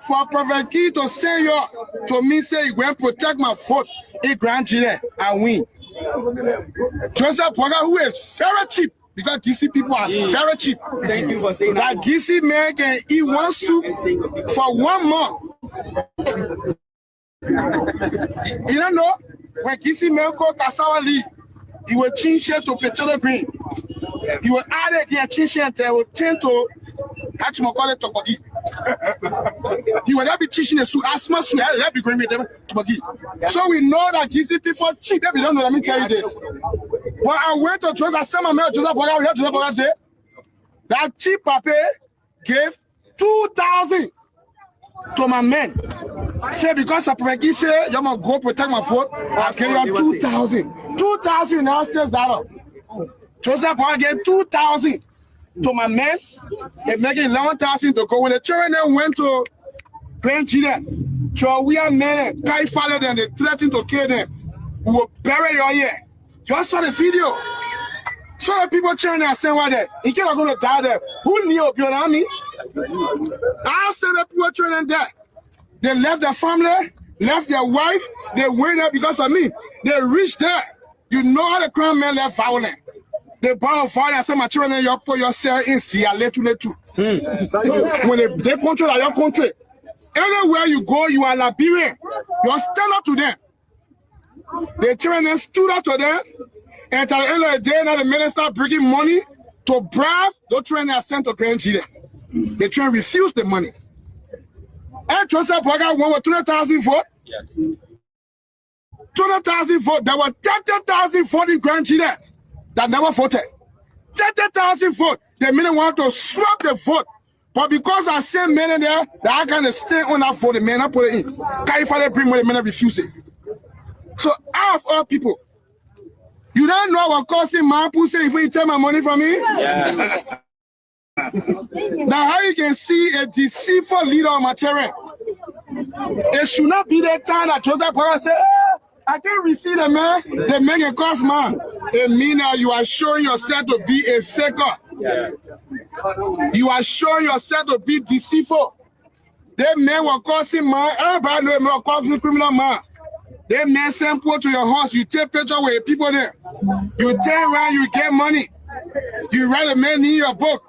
for Prophet Key to send you to me say you go and protect my vote, a grandchildren, I win. Joseph Burger, who is very cheap. Because GC people are very cheap. Thank you for saying that. Like GC man can eat one soup for 1 month. You don't know when GC man called Kasawa Lee, he will change it to petroleum green. He will add it here, change it, they will tend to actually call it topagi. He will not be teaching a soup, asthma soup, let be going with them topagi. So we know that GC people cheap. If you don't know, let me tell you this. When I went to Joseph, I sent my man Joseph Boga, we heard Joseph Boga say that cheap papa gave 2,000 to my men. Say because of Frankie say you must go protect my vote, I give you 2,000. 2,000 now stays that up. Joseph Boga gave 2,000 to my men. They make it 11,000 to go. When the children then went to grandchildren, so we are men, guy followed them, they threatened to kill them. We will bury your ear. You saw the video. So the people cheering and saying what there. He can't going to die there. Who knew your army? I said the people cheering there. They left their family. left their wife, they went there because of me. They reached there. You know how the crown men left violent. They borrow fire and say, my children, you put yourself in Sierra too. When they control your country, anywhere you go, you are Liberian. You stand up to them. The children stood up to them, and at the end of the day, now the minister bringing money to bribe those children are sent to Grand Chile. The children refused the money. And Joseph Boga won with 200,000 votes. Yes. 200,000 votes. There were 30,000 votes in Grand Chile that never voted. 30,000 votes. The men want to swap the vote. But because I sent men in there, that I can stay on that vote, the men I put it in. Can you finally bring money, the men refuse it? So out of all people, you don't know what causing my pussy if you take my money from me? Yeah. Now how you can see a deceitful leader on my terrain? It should not be the time that Joseph Power say, I can't receive the man can cost man. It means that you are showing yourself to be a faker. Yeah. You are showing yourself to be deceitful. That man will causing man, everybody know will causing criminal man. They men send people to your house, you take picture with people there. You turn around, you get money. You write a man in your book.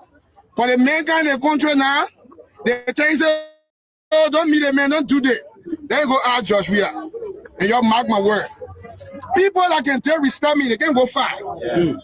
But the men got in the country now, they tell you, say, oh, don't meet the man, don't do that. Then you go out, Joshua. And you mark my word. People that can tell respect me, they can go far. Yeah.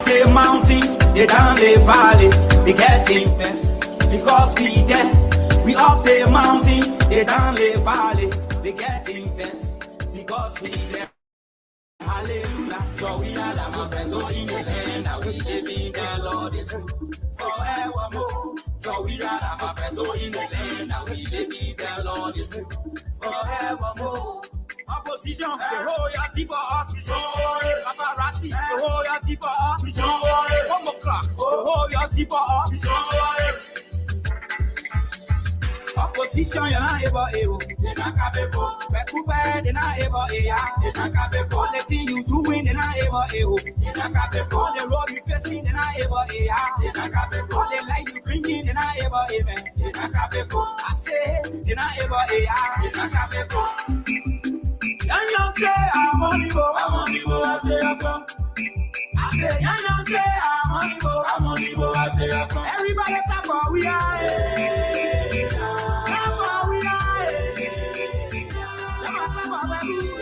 The mountain, they down the valley, they getting first. Because we there, we up the mountain, they down the valley, they getting first. Because we there. Hallelujah. So we are the mountains, so in the land, that we live in the Lord is forevermore. So we are the mountains, so in the land, that we live in the Lord is forevermore. Opposition, the royalty for us. Paparazzi, the royalty for us. Homoka, the royalty for us. Opposition, you're not able. They're not capable. They're not able. They're not capable. The thing you doing, they're not able. They're not capable. The road you facing, they're not able. They're not capable. The light you bringing, they're not able. They're not capable. I say, they're not able. They're not capable. And you say I'm on the go, I say I come. I say, and you say I'm on the go, I say I come. Everybody clap for we are, clap for we are, clap for we are.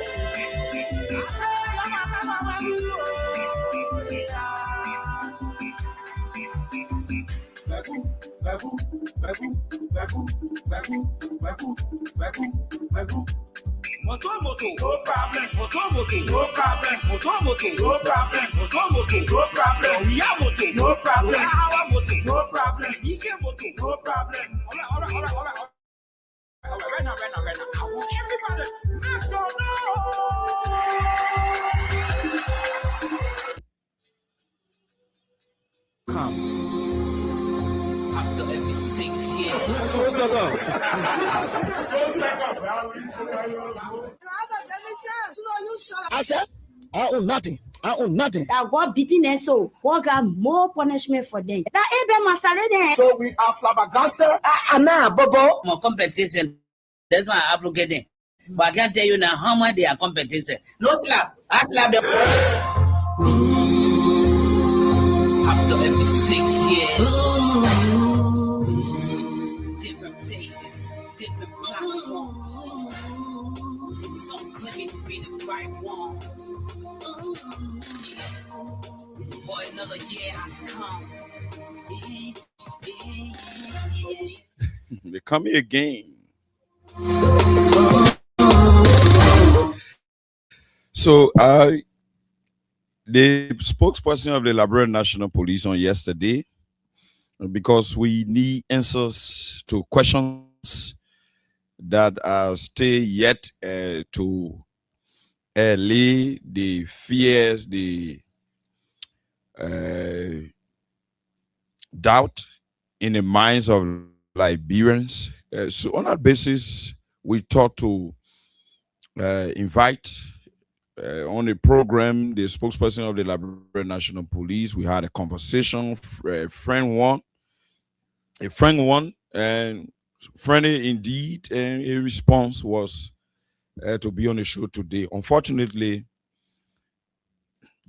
Moto, no problem. Moto, no problem. Moto, no problem. Moto, no problem. We are moto, no problem. We are our moto, no problem. We say moto, no problem. All right. Right now. I want everybody make some noise. After every 6 years. I said, I own nothing. That God beating them, so God got more punishment for them. That Abraham Masalene. So we are flabbergasted. Anna, Bobo. More competition. That's why I'm getting. But I can't tell you now how much they are competition. No slap. I slap them. After every 6 years. Different pages, different platforms. Some claiming to be the right one. Boy, another year has come. They coming again. So the spokesperson of the Liberian National Police on yesterday, because we need answers to questions that are still yet to allay the fears, the doubt in the minds of Liberians. So on that basis, we thought to invite on a program the spokesperson of the Liberian National Police. We had a conversation, a friend one, and friendly indeed, and a response was to be on the show today. Unfortunately,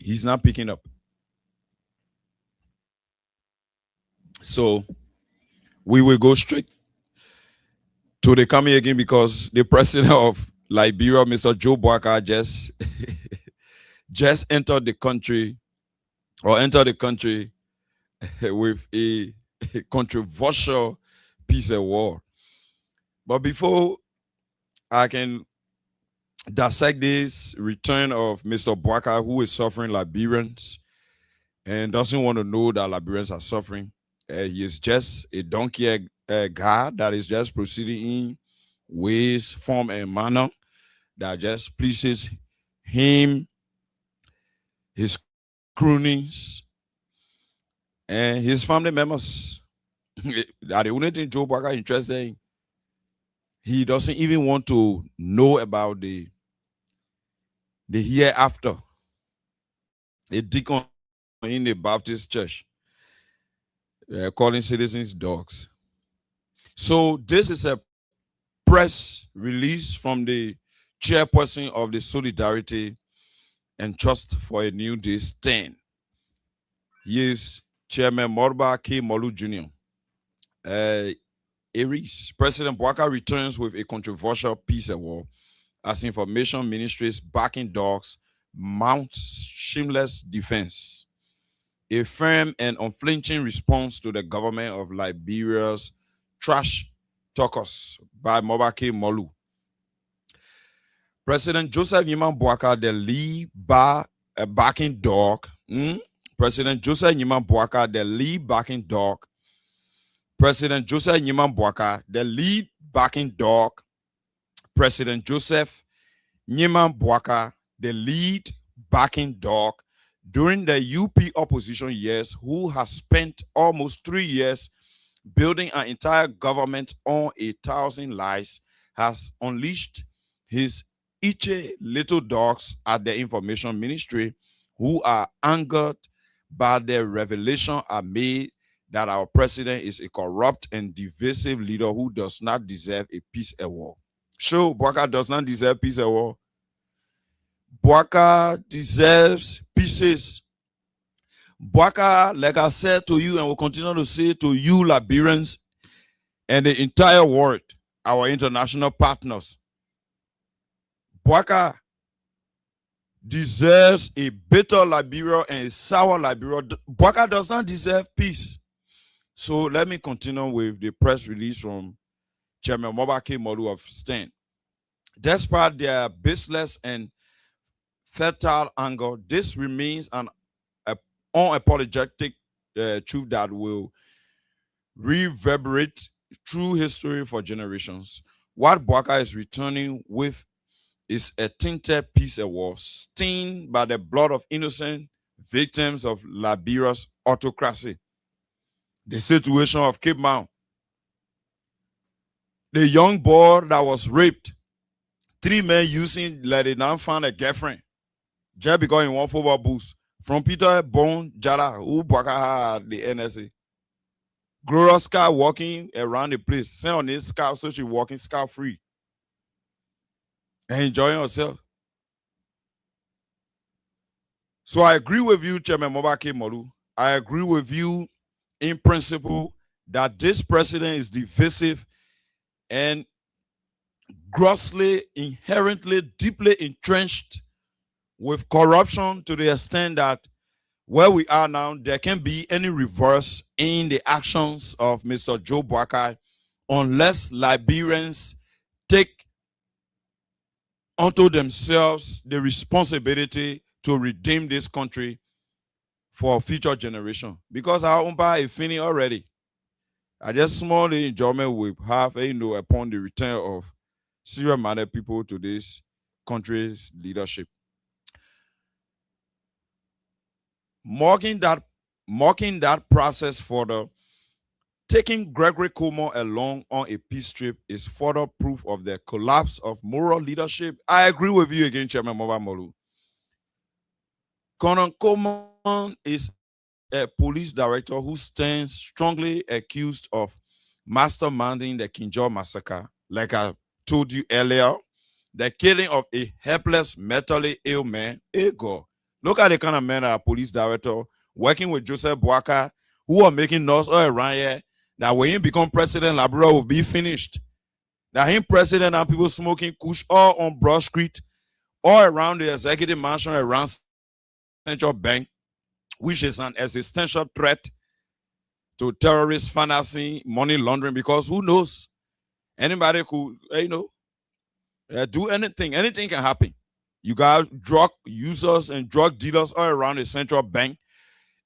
he's not picking up. So we will go straight to the coming again because the president of Liberia, Mr. Joe Boakai, just entered the country with a controversial piece of war. But before I can dissect this return of Mr. Boakai, who is suffering Liberians and doesn't want to know that Liberians are suffering, he is just a donkey guy that is just proceeding in ways, form, and manner that just pleases him, his cronies, and his family members. That the only thing Joe Boakai is interested in. He doesn't even want to know about the hereafter. A deacon in the Baptist church calling citizens dogs. So this is a press release from the chairperson of the Solidarity and Trust for a New Day stand. He is Chairman Morba K. Molu Jr. Aries. President Boakai returns with a controversial piece of war as information ministries backing dogs mount shameless defense. A firm and unflinching response to the government of Liberia's trash talkers by Mobake Molu. President Joseph Nyiman Boakai, the lead backing dog. President Joseph Nyiman Boakai, the lead backing dog. President Joseph Nyiman Boakai, the lead backing dog. President Joseph Nyiman Boakai, the lead backing dog during the UP opposition years, who has spent almost 3 years building an entire government on 1,000 lies, has unleashed his Iche little dogs at the information ministry, who are angered by the revelation are made that our president is a corrupt and divisive leader who does not deserve a peace award. Sure, Boakai does not deserve peace award. Boakai deserves pieces. Boakai, like I said to you and will continue to say to you, Liberians, and the entire world, our international partners, Boakai deserves a bitter Liberia and a sour Liberia. Boakai does not deserve peace. So let me continue with the press release from Chairman Mobake Molu of STAN. Despite their baseless and fertile anger, this remains an unapologetic truth that will reverberate through history for generations. What Boakai is returning with is a tainted peace award stained by the blood of innocent victims of Liberia's autocracy. The situation of Cape Mount, the young boy that was raped, 3 men using like they now found a girlfriend just because he won football boost from Peter Bone Jara, who Boakai had the NSA. Gloria Sky walking around the place, sitting on his scalp, so she walking scalp free and enjoying herself. So I agree with you, Chairman Mobake Molu. I agree with you in principle that this president is divisive and grossly, inherently, deeply entrenched with corruption to the extent that where we are now, there can be any reverse in the actions of Mr. Joe Boakai unless Liberians take unto themselves the responsibility to redeem this country for future generation. Because our umpire is finished already. I just small enjoyment we have, upon the return of serious-minded people to this country's leadership. Mocking that process further, taking Gregory Cuomo along on a peace trip is further proof of the collapse of moral leadership. I agree with you again, Chairman Moba Molu. Conan Coleman is a police director who stands strongly accused of masterminding the Kinjal massacre. Like I told you earlier, the killing of a helpless, mentally ill man. Hey God, look at the kind of man that a police director working with Joseph Boakai, who are making noise all around here that when he become president, Liberia will be finished. That him president and people smoking kush all on Broad Street, all around the executive mansion, around Central Bank, which is an existential threat to terrorist financing, money laundering, because who knows? Anybody could, do anything. Anything can happen. You got drug users and drug dealers all around the Central Bank.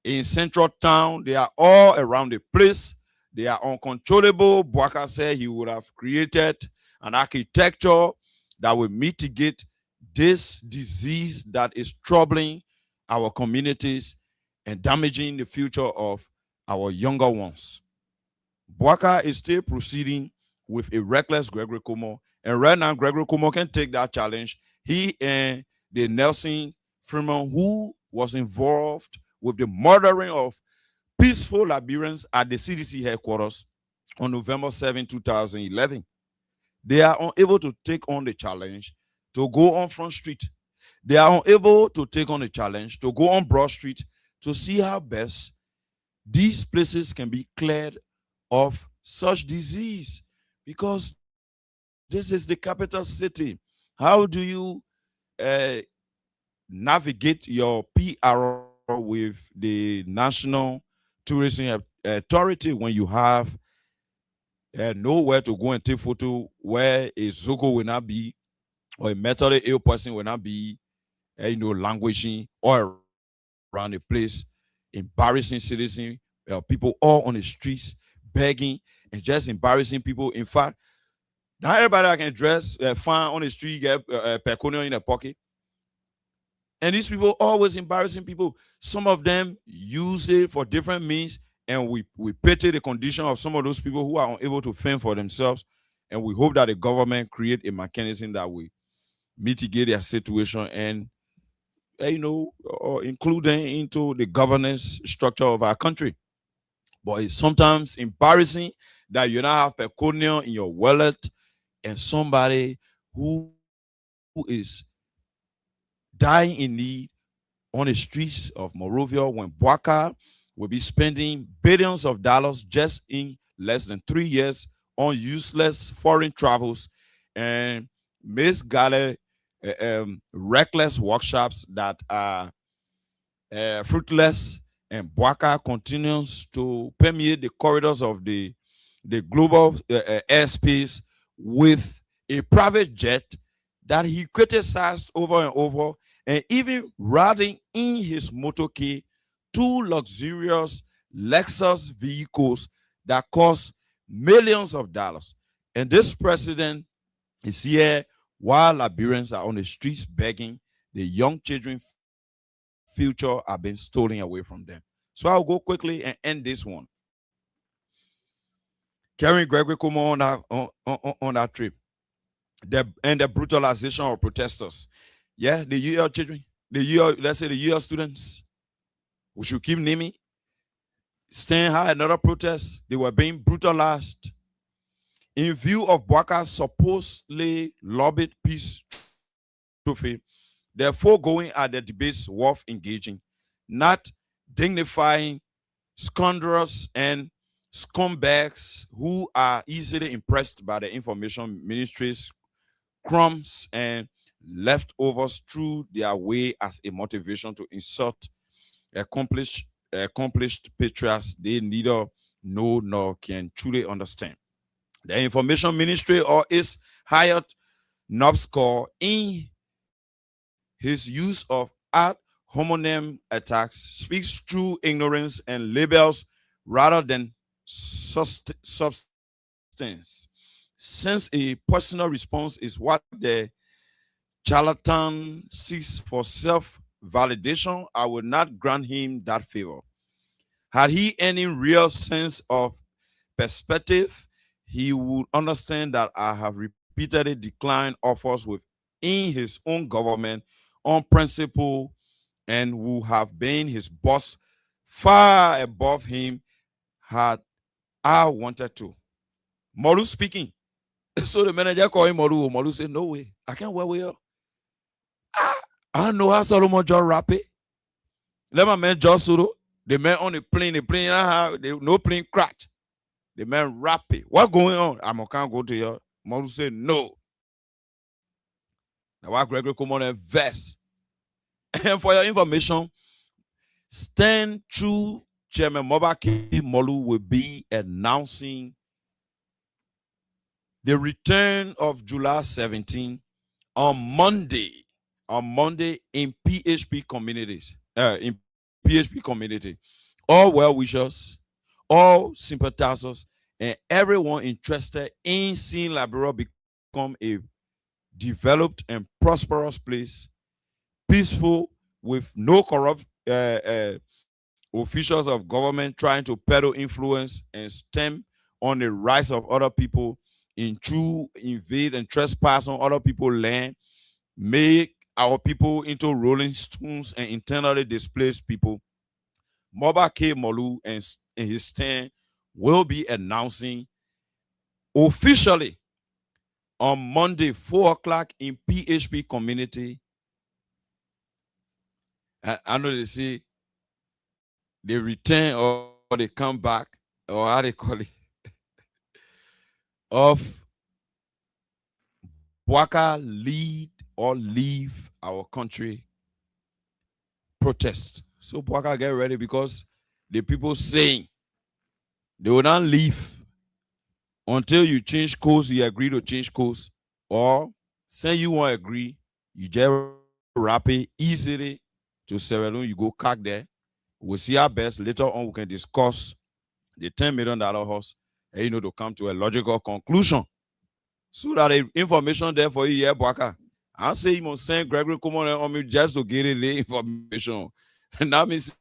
In Central Town, they are all around the place. They are uncontrollable. Boakai said he would have created an architecture that will mitigate this disease that is troubling our communities and damaging the future of our younger ones. Boakai is still proceeding with a reckless Gregory Cuomo, and right now Gregory Cuomo can take that challenge. He and the Nelson Freeman, who was involved with the murdering of peaceful Liberians at the CDC headquarters on November 7, 2011, they are unable to take on the challenge to go on Front Street. They are unable to take on the challenge to go on Broad Street to see how best these places can be cleared of such disease, because this is the capital city. How do you navigate your PR with the National Tourism Authority when you have nowhere to go and take photo, where a Zogo will not be, or a mentally ill person will not be, languishing all around the place, embarrassing citizens, people all on the streets begging and just embarrassing people. In fact, not everybody that can dress fine on the street get pecuniary in their pocket. And these people always embarrassing people. Some of them use it for different means, and we pity the condition of some of those people who are unable to fend for themselves. And we hope that the government create a mechanism that will mitigate their situation and, include them into the governance structure of our country. But it's sometimes embarrassing that you now have pecunia in your wallet and somebody who is dying in need on the streets of Monrovia, when Boakai will be spending billions of dollars just in less than 3 years on useless foreign travels and misguided, reckless workshops that are fruitless. And Boakai continues to permeate the corridors of the global airspace with a private jet that he criticized over and over, and even riding in his motorcade 2 luxurious Lexus vehicles that cost millions of dollars. And this president is here while Liberians are on the streets begging. The young children's future are being stolen away from them. So I'll go quickly and end this one. Carrying Gregory Cuomo on that trip. And the brutalization of protesters. Yeah, the UL children, let's say the UL students, we should keep naming. Stand high, another protest, they were being brutalized. In view of Boakai's supposedly lobbied peace trophy, the foregoing are the debates worth engaging, not dignifying scoundrels and scumbags who are easily impressed by the information ministry's crumbs and leftovers through their way as a motivation to insult accomplished patriots, they neither know nor can truly understand. The information ministry or its hired Nobscore in his use of ad hominem attacks speaks through ignorance and labels rather than substance. Since a personal response is what the charlatan seeks for self-validation, I will not grant him that favor. Had he any real sense of perspective, he would understand that I have repeatedly declined offers within his own government on principle and would have been his boss far above him had I wanted to. Molu speaking. So the manager called him Molu. Molu said, no way. I can't work with you. I don't know how Solomon just rap it. Let my man just solo. The man on the plane, no plane crash. The man rap it. What going on? I can't go to you. Molu said, no. Now why Gregory come on and verse. And for your information, stand true Chairman Mobaki Molu will be announcing the return of July 17 on Monday in PHP communities, in PHP community. All well wishers, all sympathizers, and everyone interested in seeing Liberia become a developed and prosperous place, peaceful, with no corrupt officials of government trying to peddle influence and stem on the rights of other people, invade and trespass on other people's land, make our people into rolling stones and internally displaced people. Moba K. Molu and his stand will be announcing officially on Monday, 4 o'clock in PHP community. I know they say they return or they come back, or how they call it, of Bwaka lead or leave our country protest. So Bwaka get ready, because the people saying they will not leave until you change course, you agree to change course, or say you won't agree, you just wrap it easily to Sierra Leone, you go cack there. We'll see our best. Later on, we can discuss the $10 million horse, and to come to a logical conclusion. So that the information there for you, yeah, Bwaka. I say you must send Gregory come on me just to get the information. And that means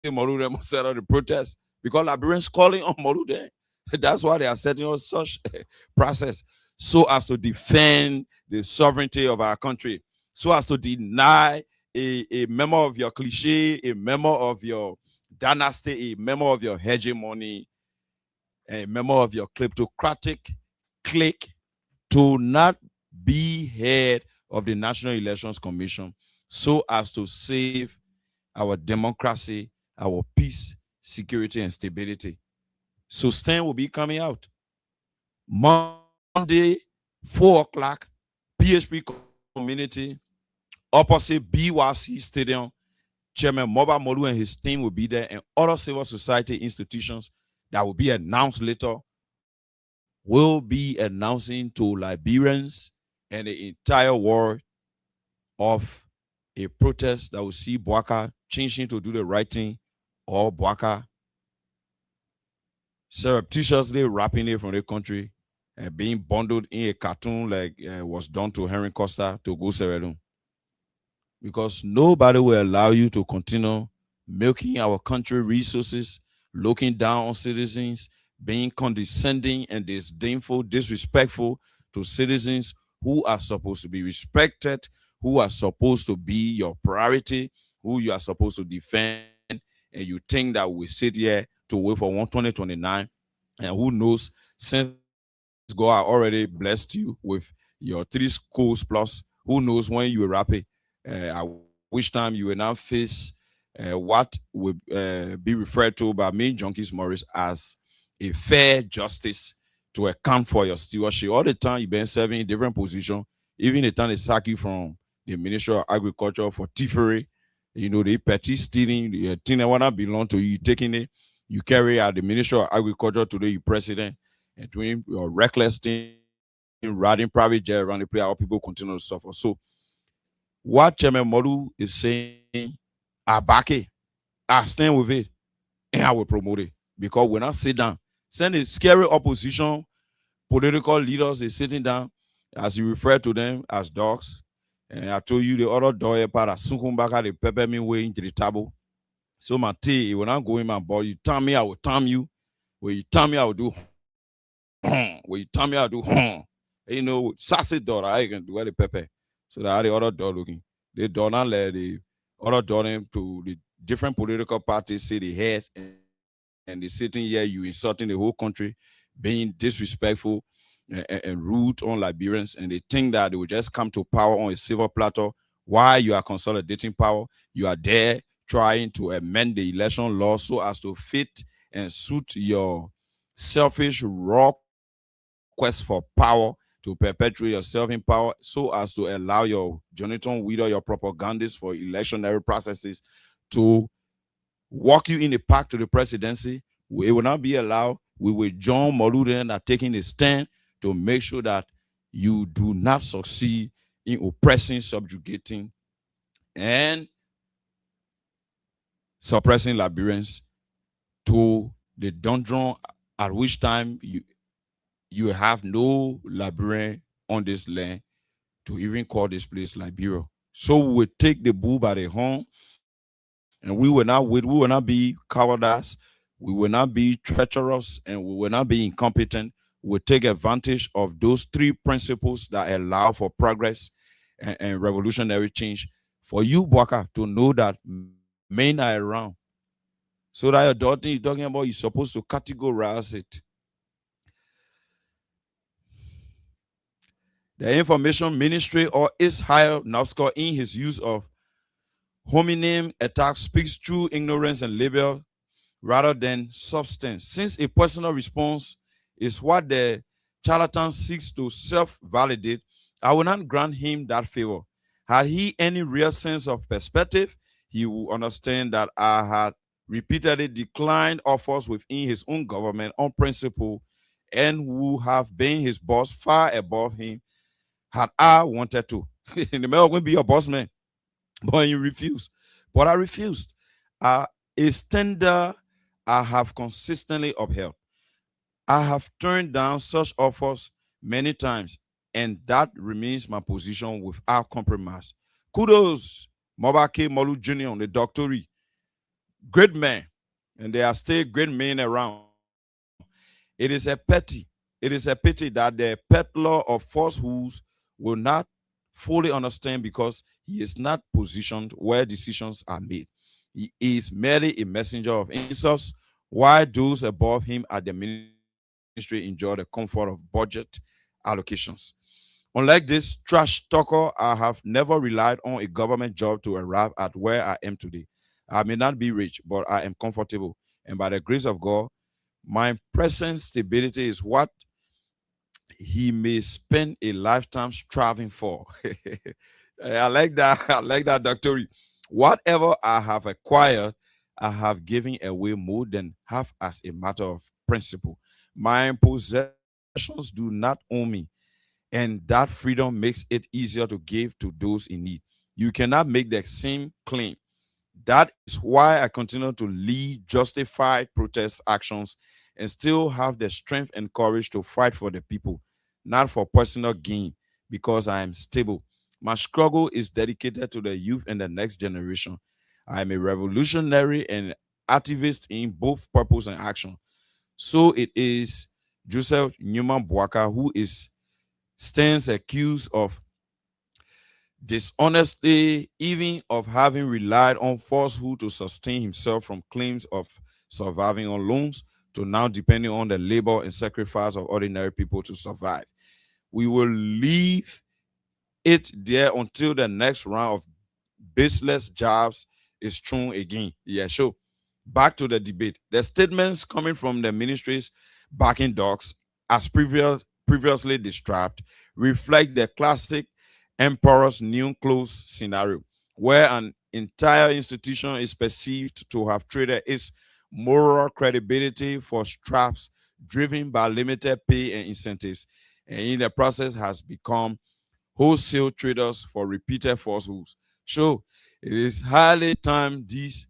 Moru must set out the protest, because Liberians calling on Moru there. That's why they are setting up such a process, so as to defend the sovereignty of our country, so as to deny a member of your cliche, a member of your dynasty, a member of your hegemony, a member of your kleptocratic clique to not be head of the National Elections Commission, so as to save our democracy, our peace, security, and stability. So Stan will be coming out Monday, 4 o'clock, PHP community, opposite BYC Stadium. Chairman Moba Molu and his team will be there, and other civil society institutions that will be announced later will be announcing to Liberians and the entire world of a protest that will see Bwaka changing to do the right thing, or Bwaka surreptitiously rapping it from the country and being bundled in a cartoon like was done to Henry Costa to go Sierra Leone. Because nobody will allow you to continue milking our country resources, looking down on citizens, being condescending and disdainful, disrespectful to citizens who are supposed to be respected, who are supposed to be your priority, who you are supposed to defend, and you think that we sit here to wait for 2029, and who knows, since God already blessed you with your 3 schools plus, who knows when you will wrap it, at which time you will now face what will be referred to by me, Junkies Morris, as a fair justice to account for your stewardship. All the time you've been serving in different positions, even the time they sack you from the Ministry of Agriculture for thievery, The petty stealing, the thing that wanna belong to you, taking it, you carry out the Ministry of Agriculture today, you president, and doing your reckless thing, riding private jet around the place, how people continue to suffer. So what Chairman Modu is saying, I back it, I stand with it, and I will promote it. Because when I sit down, send a scary opposition, political leaders, they sitting down, as you refer to them as dogs. And I told you the other dog part of Sunkumbaka, the peppermint way into the table. So my tea, when I go in my body, you tell me, I will tell you. When you tell me, I will do. When you tell me, I will do. Sassy dog, I can do the pepper. So that the other dog looking. They don't let the other dog to the different political parties say the head and they sitting here, you insulting the whole country, being disrespectful and rude on Liberians, and they think that they will just come to power on a silver platter. While you are consolidating power, you are there trying to amend the election law so as to fit and suit your selfish raw quest for power, to perpetuate yourself in power, so as to allow your Jonathan Widow, your propagandists for electionary processes to walk you in the path to the presidency. We will not be allowed. We will join Moluden are taking a stand to make sure that you do not succeed in oppressing, subjugating, and suppressing Liberians to the dungeon, at which time you have no Liberian on this land to even call this place Liberia. So we will take the bull by the horn, and we will not wait. We will not be cowardice. We will not be treacherous, and we will not be incompetent. We will take advantage of those three principles that allow for progress and revolutionary change. For you, Bwaka, to know that men are around. So that your daughter is talking about, you're supposed to categorize it. The Information Ministry or its higher NAPSCO in his use of homonym attack speaks through ignorance and label rather than substance. Since a personal response is what the charlatan seeks to self-validate, I will not grant him that favor. Had he any real sense of perspective, he will understand that I had repeatedly declined offers within his own government on principle and who have been his boss far above him had I wanted to. The man will be your boss man, but you refused. But I refused. A standard I have consistently upheld. I have turned down such offers many times, and that remains my position without compromise. Kudos, Mobake Molu Jr., the doctorate. Great man, and there are still great men around. It is a pity that the peddler of falsehoods will not fully understand because he is not positioned where decisions are made. He is merely a messenger of insults, while those above him at the ministry enjoy the comfort of budget allocations. Unlike this trash talker, I have never relied on a government job to arrive at where I am today. I may not be rich, but I am comfortable. And by the grace of God, my present stability is what he may spend a lifetime striving for. I like that. I like that, Dr. Whatever I have acquired, I have given away more than half as a matter of principle. My possessions do not own me, and that freedom makes it easier to give to those in need. You cannot make the same claim. That is why I continue to lead justified protest actions and still have the strength and courage to fight for the people, not for personal gain, because I am stable. My struggle is dedicated to the youth and the next generation. I am a revolutionary and activist in both purpose and action. So it is Joseph Newman Bwaka who stands accused of dishonesty, even of having relied on falsehood to sustain himself, from claims of surviving on loans to now depending on the labor and sacrifice of ordinary people to survive. We will leave it there until the next round of baseless jobs is thrown again. Yeah, sure. Back to the debate. The statements coming from the ministries backing dogs, as previously described, reflect the classic emperor's new clothes scenario, where an entire institution is perceived to have traded its moral credibility for straps driven by limited pay and incentives, and in the process has become wholesale traders for repeated falsehoods. So it is highly time these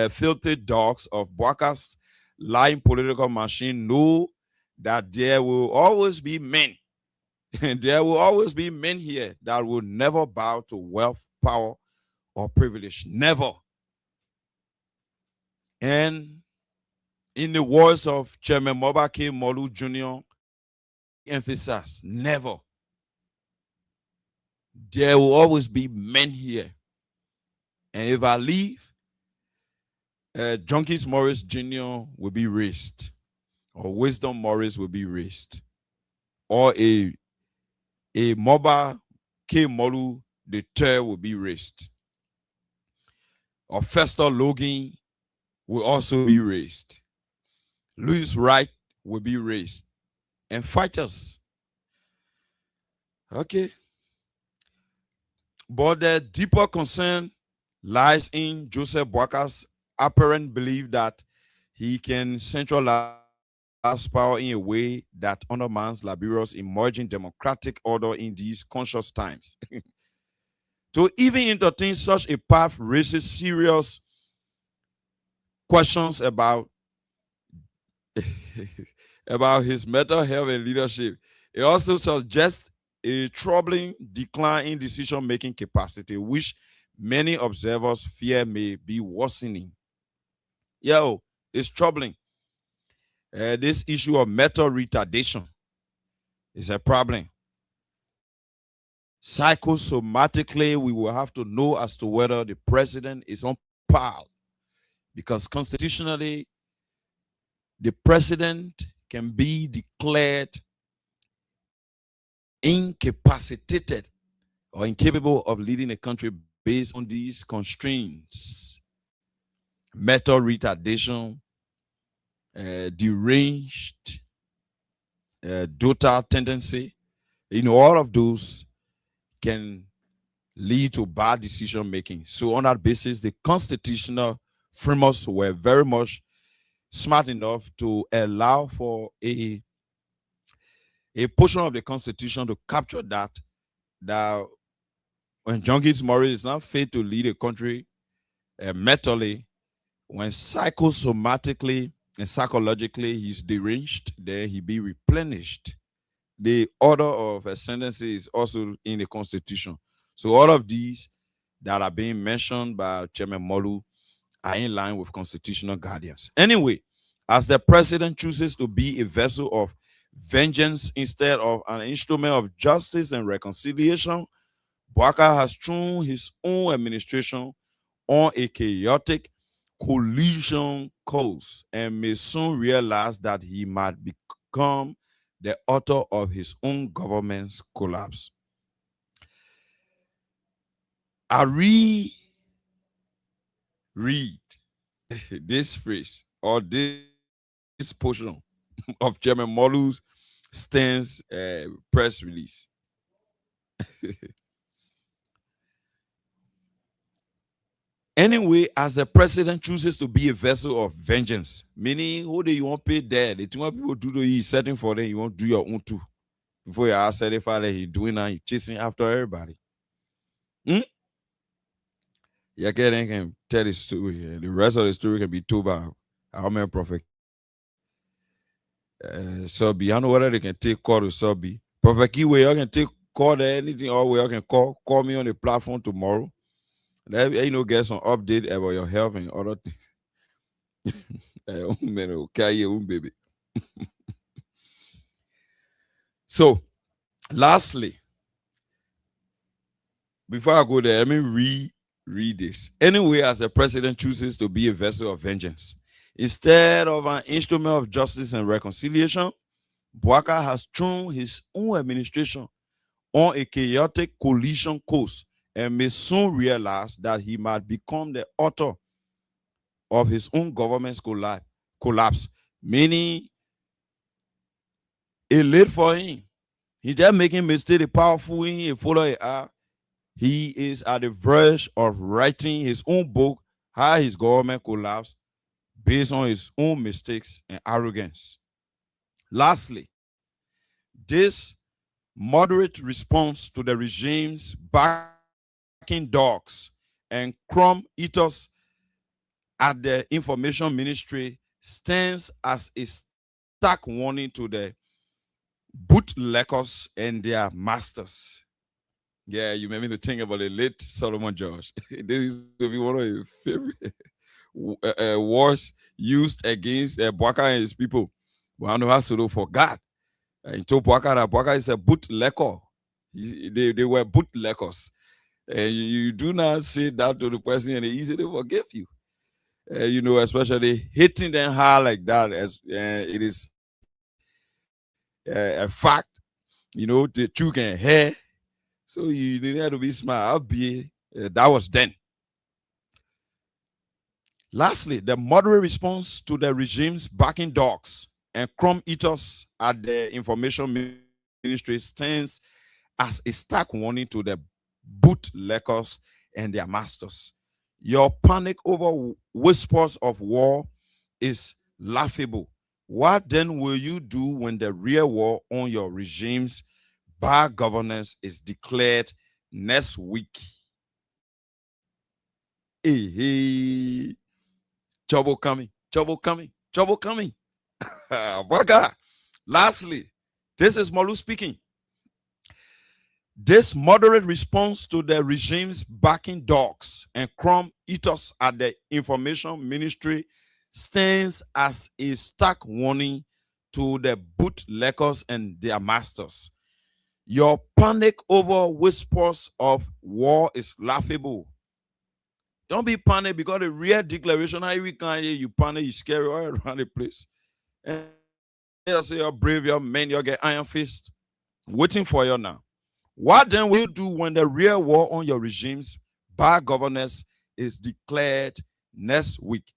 filthy dogs of Bwaka's lying political machine know that there will always be men, and there will always be men here that will never bow to wealth, power, or privilege. Never. And in the words of Chairman Mobake Molu Jr., emphasize never. There will always be men here. And if I leave, Junkies Morris Jr. will be raised, or Wisdom Morris will be raised, or a Moba K. Molu the third will be raised, or Fester Logan will also be raised. Louis Wright will be raised, and fighters. Okay. But the deeper concern lies in Joseph Bwaka's apparent belief that he can centralize power in a way that undermines Liberia's emerging democratic order in these conscious times. To even entertain such a path raises serious questions about his mental health and leadership. It also suggests a troubling decline in decision-making capacity, which many observers fear may be worsening. It's troubling. This issue of mental retardation is a problem. Psychosomatically, we will have to know as to whether the president is on par, because constitutionally, the president can be declared incapacitated or incapable of leading a country based on these constraints: mental retardation, deranged, dotard tendency. All of those can lead to bad decision making. So on that basis, the constitutional framers were very much smart enough to allow for a portion of the constitution to capture that when Junkies Morris is not fit to lead a country mentally, when psychosomatically and psychologically he's deranged, then he be replenished. The order of ascendancy is also in the constitution. So all of these that are being mentioned by Chairman Molu are in line with constitutional guardians. Anyway, as the president chooses to be a vessel of vengeance instead of an instrument of justice and reconciliation, Bwaka has thrown his own administration on a chaotic collision course and may soon realize that he might become the author of his own government's collapse. I read this phrase or this portion of Chairman Molu's stance press release. Anyway, as the president chooses to be a vessel of vengeance, meaning who do you want to pay there? The two people do the he's setting for them, you want to do your own too. Before you are certified that he's doing that, he's chasing after everybody. Yeah, can tell the story. The rest of the story can be told by our man Prophet. Subby, I know whether they can take call to Subby. Prophet Kiwe, you can take call to anything, or you can call me on the platform tomorrow. Let get some update about your health and other things. Baby. So, lastly, before I go there, let me read this. Anyway, as the president chooses to be a vessel of vengeance instead of an instrument of justice and reconciliation, Bwaka has thrown his own administration on a chaotic collision course and may soon realize that he might become the author of his own government's collapse, meaning it late for him. He just making mistake, the powerful in he follow it out. He is at the verge of writing his own book, How His Government Collapsed, based on his own mistakes and arrogance. Lastly, this moderate response to the regime's backing dogs and crumb eaters at the information ministry stands as a stark warning to the bootleggers and their masters. Yeah, you made me to think about the late Solomon George. This used to be one of his favorite wars used against Bwaka and his people. But I know how to forgot. He told Bwaka that Bwaka is a bootlegger. They were bootleggers. And you do not say that to the person and they easily forgive you. Especially hitting them hard like that, as it is a fact. The you can hear. So you need to be smart. I'll be that was then. Lastly, the moderate response to the regime's backing dogs and crumb eaters at the information ministry stands as a stark warning to the bootleggers and their masters. Your panic over whispers of war is laughable. What then will you do when the real war on your regime's bad governance is declared next week? Hey, trouble coming, trouble coming, trouble coming. Baka. Lastly, this is Molu speaking. This moderate response to the regime's backing dogs and crumb eaters at the information ministry stands as a stark warning to the bootleggers and their masters. Your panic over whispers of war is laughable. Don't be panicked because the real declaration, how we can hear you panic, you scary all around the place. And you say you're brave, you're men, you get iron fist waiting for you now. What then will you do when the real war on your regime's bad governance is declared next week?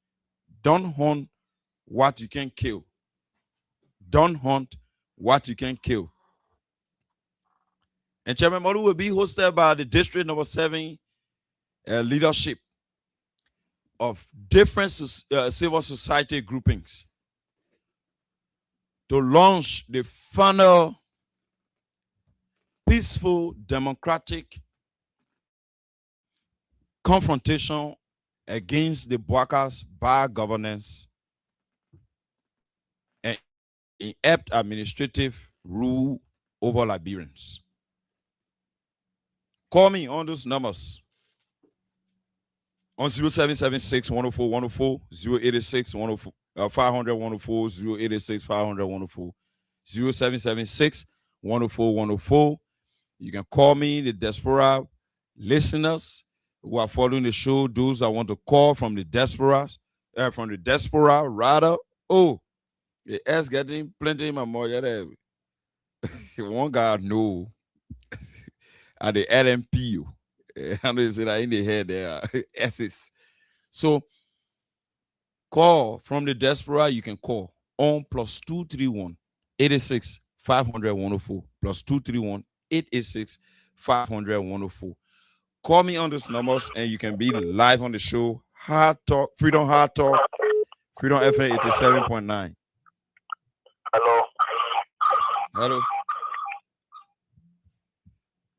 Don't hunt what you can kill. Don't hunt what you can kill. And Chairman Modu will be hosted by the District Number 7 leadership of different civil society groupings to launch the final peaceful, democratic confrontation against the Bwaka's bad governance and inept administrative rule over Liberians. Call me on those numbers on 0776 104 104, 086 104 500 104, 086 500 104, 0776 104 104. You can call me, the diaspora listeners who are following the show, those that want to call from the diaspora, rather. Oh, the ass getting plenty in my mouth. One guy know at the LMPU. And they say that in the head there are S's. So call from the diaspora, you can call on +231 86 500 104 +231 886 500 104. Call me on these numbers and you can be live on the show. Hard Talk, Freedom Hard Talk, Freedom FM 87.9. Hello. Hello.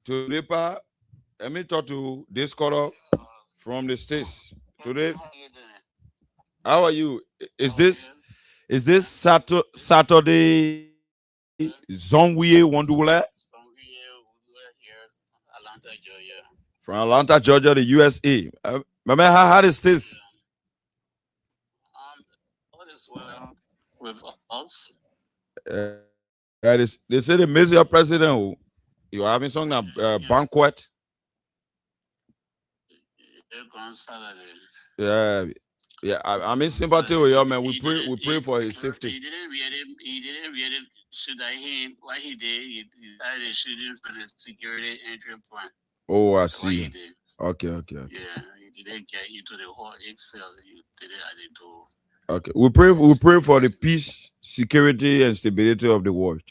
Today, Pa, let me talk to this caller from the States. Today, how are you? Is this Saturday Zonwie Wandula? From Atlanta, Georgia, the USA. Remember how is this? All is well with us. They say the Mr. President, you're having some banquet. Yeah. I'm in sympathy with you, man. We pray for his safety. He didn't really shoot at him. What he did, he started shooting from the security entry point. Oh, I see. Okay. Yeah, he didn't get into the hall itself. He did it at the door. Okay. We pray for the peace, security, and stability of the world.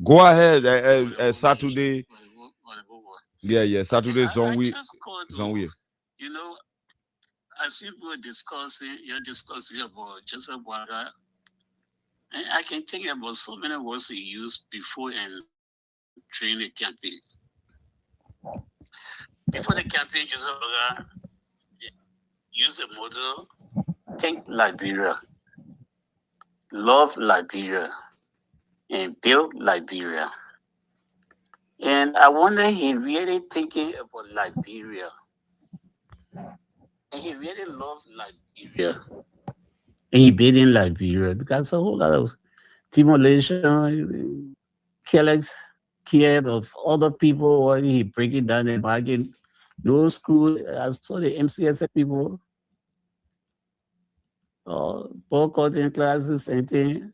Go ahead, Saturday. Yeah. Saturday I just called to, you know, as people were discussing, you're discussing about Joseph Waga, and I can think about so many words he used before and during the campaign. Before the campaign, Joseph Waga used the motto, think Liberia, love Liberia, and build Liberia. And I wonder he really thinking about Liberia. And he really loved Liberia. And he been in Liberia because a whole lot of stimulation, killings, care of other people, or he breaking down and bargain. No school, I saw the MCS people, boycotting classes and things.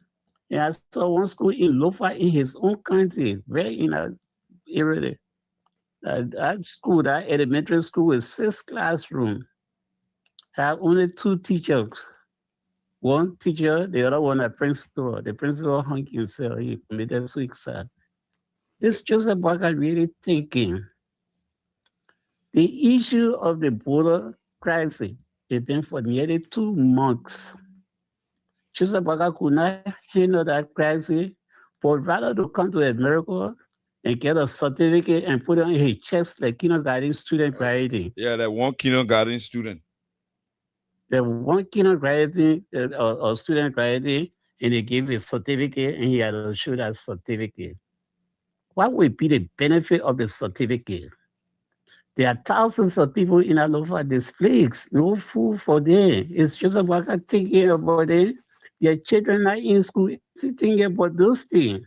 And I saw one school in Lofa in his own country, very in a area. That school, that elementary school with 6 classrooms, have only 2 teachers. One teacher, the other one a principal. The principal hung himself, he committed suicide. This Joseph Barker really thinking. The issue of the border crisis has been for nearly 2 months. Joseph Barker could not handle that crisis, but rather to come to America and get a certificate and put it on his chest like kindergarten student writing. Yeah, that one kindergarten student. The one kindergarten or student writing, and they gave a certificate, and he had to show that certificate. What would be the benefit of the certificate? There are thousands of people in Alofa displaced, no food for them. It's just about thinking about it. Their children are in school, thinking about those things.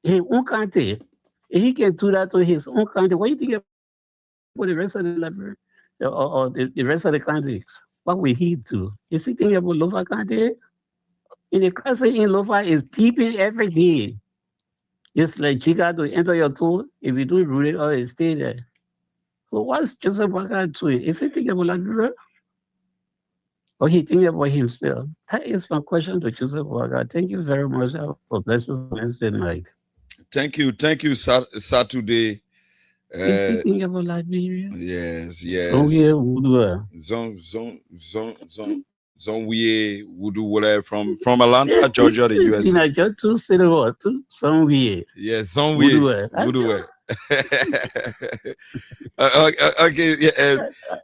His own country. If he can do that to his own country, what do you think about the rest of the library or the rest of the countries? What will he do? Is he thinking about Lofa country? In the crisis in Lofa is deepening every day. It's like Chica to enter your tool. If you don't root it or it stay there. So what's Joseph Walker doing? Is he thinking about Liberia? Or he thinking about himself? That is my question to Joseph Walker. Thank you very much for blessing Wednesday night. Thank you, Saturday. Is he thinking about Liberia? Yes. Zonwie Woodoo from Atlanta, Georgia, the USA. Just to say the word, Zonwie. Yes, Zonwie Woodoo. Okay,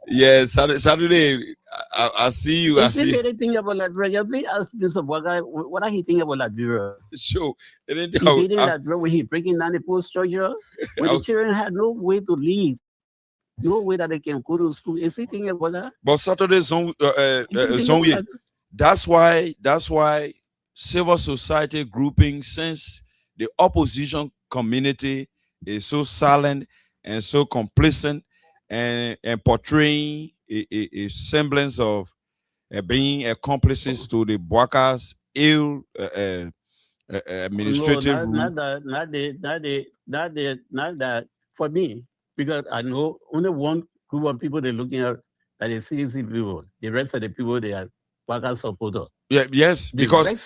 yeah. Saturday. I see you. I see. If anything about Liberia, please ask Mr. Walker what are he thinking about Liberia? Sure. He did that when he breaking down the post structure, when the children had no way to leave. No way that they can go to school. Is he thinking about that? But Saturday Zonwie. That's why civil society grouping, since the opposition community is so silent and so complacent and portraying a semblance of being accomplices to the Boaka's ill administrative rule. Not that for me, because I know only one group of people they're looking at are the CDC people. The rest of the people they are Boaka supporters. Yes, because the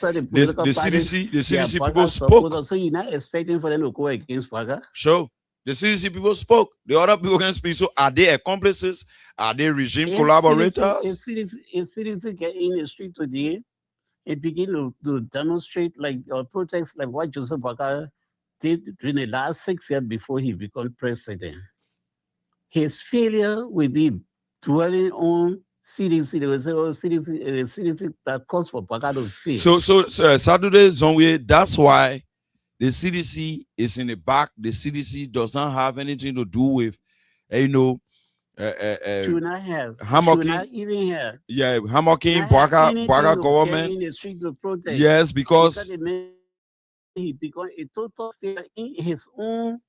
CDC people spoke. So you're not expecting for them to go against Boaka? Sure. The CDC people spoke. The other people can speak. So are they accomplices? Are they regime collaborators? If CDC get in the street today and begin to demonstrate like or protest like what Joseph Boaka did during the last 6 years before he became president, his failure will be dwelling on CDC. They will say, oh, CDC that calls for Boaka to fail. So Saturday Zonwie, that's why the CDC is in the back. The CDC does not have anything to do with, should not have. Hammocking. Should not even have. Yeah, hammocking, Boaka government. In the street to protest. Yes, because he became a total failure in his own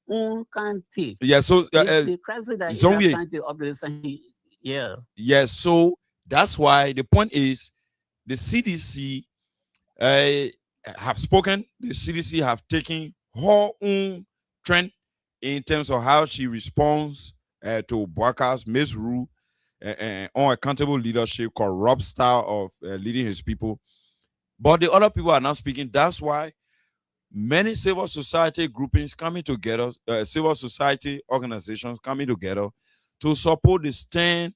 country. Yeah, so the crisis that Zonwie. Country of the yeah. Yes, so that's why the point is the CDC have spoken. The CDC have taken her own trend in terms of how she responds to Boaka's misrule, unaccountable leadership, corrupt style of leading his people. But the other people are not speaking. That's why many civil society groupings coming together, civil society organizations coming together to support the stand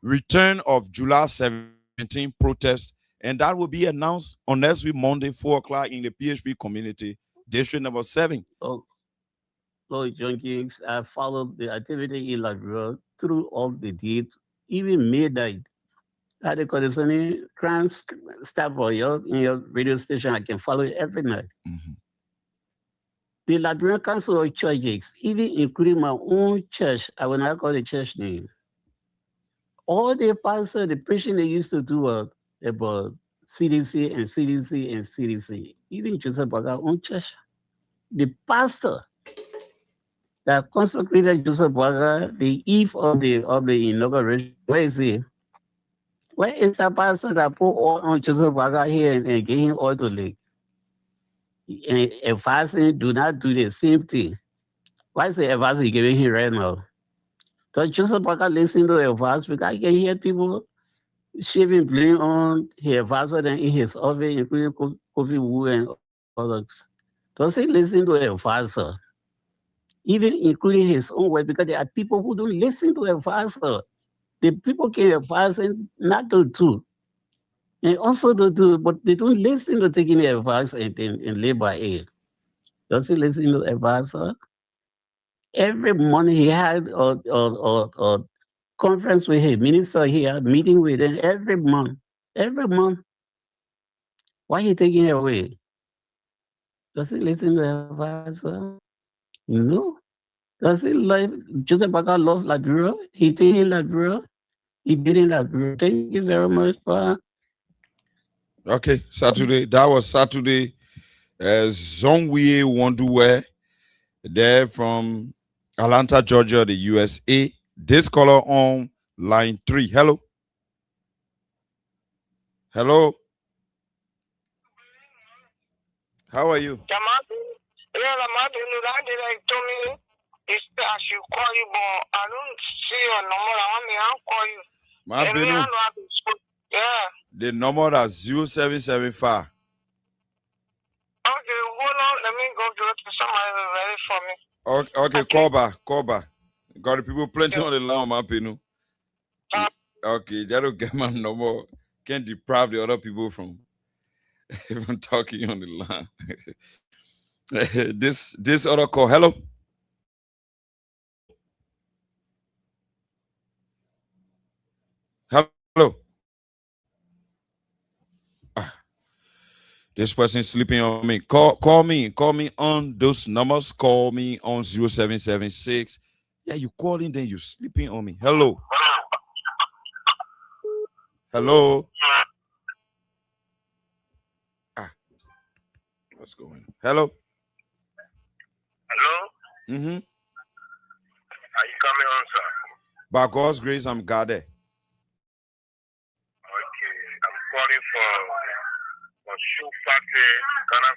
return of July 17 protest, and that will be announced on next week Monday 4 o'clock in the PHP community district number 7. Oh, Junkies, I followed the activity in Liberia through all the days, even midnight. Had a concerning trans staff for in your radio station. I can follow it every night. The Liberian Council of Churches, even including my own church, I will not call the church name. All the pastors, the preaching they used to do about CDC and CDC and CDC, even Joseph Baga own church. The pastor that consecrated Joseph Baga the eve of the inauguration, where is he? Where is the pastor that put oil on Joseph Baga here and gave him oil to lick? And fasting do not do the same thing. Why is the advice you're giving him right now? Because Joseph Baga listen to the advice because I can hear people shaving blame on his advisor than in his office, including Kofi Wu and others. Does he listen to the advisor? Even including his own way, because there are people who don't listen to the advisor. The people can advise and not to do. And also to do, but they don't listen to taking the advice and live by it. Does he listen to the advisor? Every morning he had a conference with his minister, he had meeting with him every month. Every month. Why are you taking it away? Does he listen to the advisor? No. Does he like Joseph Baga love Liberia? He taking Liberia. He beating Liberia. Thank you very much, for. Okay, Saturday. That was Saturday. Zongwie Wonduwe, there from Atlanta, Georgia, the USA. This caller on line 3. Hello. Hello. How are you? I should call you, but I don't see your number. I want me to call you. My Benu, yeah. the number is 0775. Okay, hold on. Let me go to somebody ready for me. Okay, call back. Got the people plenty on the line, my Benu. Okay, that'll get my number. Can't deprive the other people from even talking on the line. This other call. Hello. Hello. This person is sleeping on me. Call me on those numbers. Call me on 0776. Yeah, you calling, then you sleeping on me. Hello. Hello. What's going on? Hello. Hello. Mm-hmm. Are you coming on, sir? By God's grace, I'm guarded. Okay, I'm calling for shoe factory, Ghana.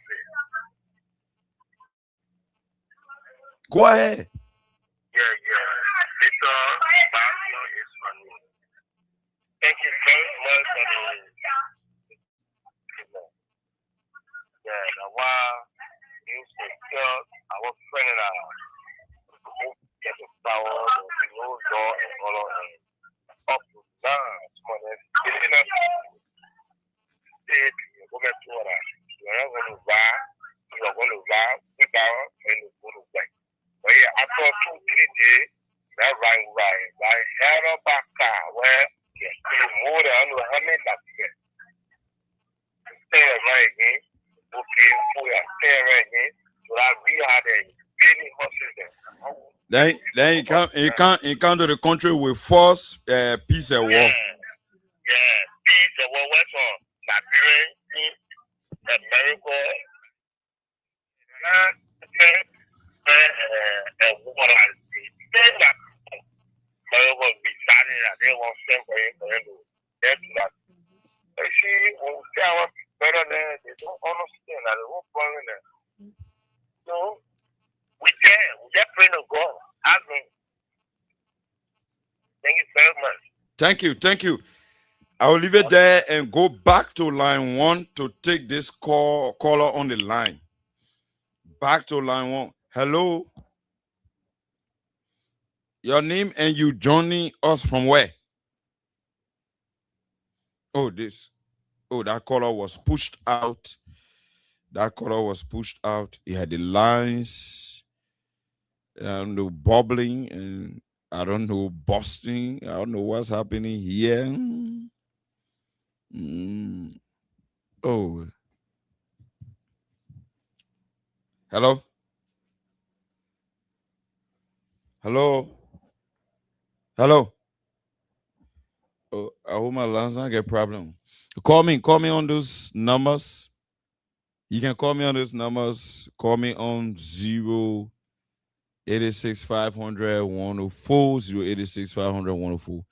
Go ahead. Yeah. It's Basio is funny. Thank you very much for the yeah, now while you secure our friend and get the power of the old door and all of it. Up to down, small as it, you're going to water. You're not going to ride, you're going to ride without and you're going to back. But yeah, after 2-3 days, that right. Like, head up back car where you stay more than how many that you stay right again. Okay, we are stay right again. So that we had a really horses there. Then he come to the country with force, peace and war. Yeah, peace and war. What's on Liberia, America, and what I say that America be signing that they won't send for him to get to that. But see, when we say our better than they don't understand that the whole problem there. So we just pray to God. Amen. Thank you very much. Thank you. I will leave it there and go back to line 1 to take this caller on the line. Back to line 1. Hello. Your name and you joining us from where? Oh, that caller was pushed out. That caller was pushed out. He had the lines, bubbling, and I don't know, busting. I don't know what's happening here. Oh. Hello? Hello? Hello? Oh, I hope my lines not get problem. Call me on those numbers. You can call me on those numbers. Call me on 086 500 104, 086 500 104,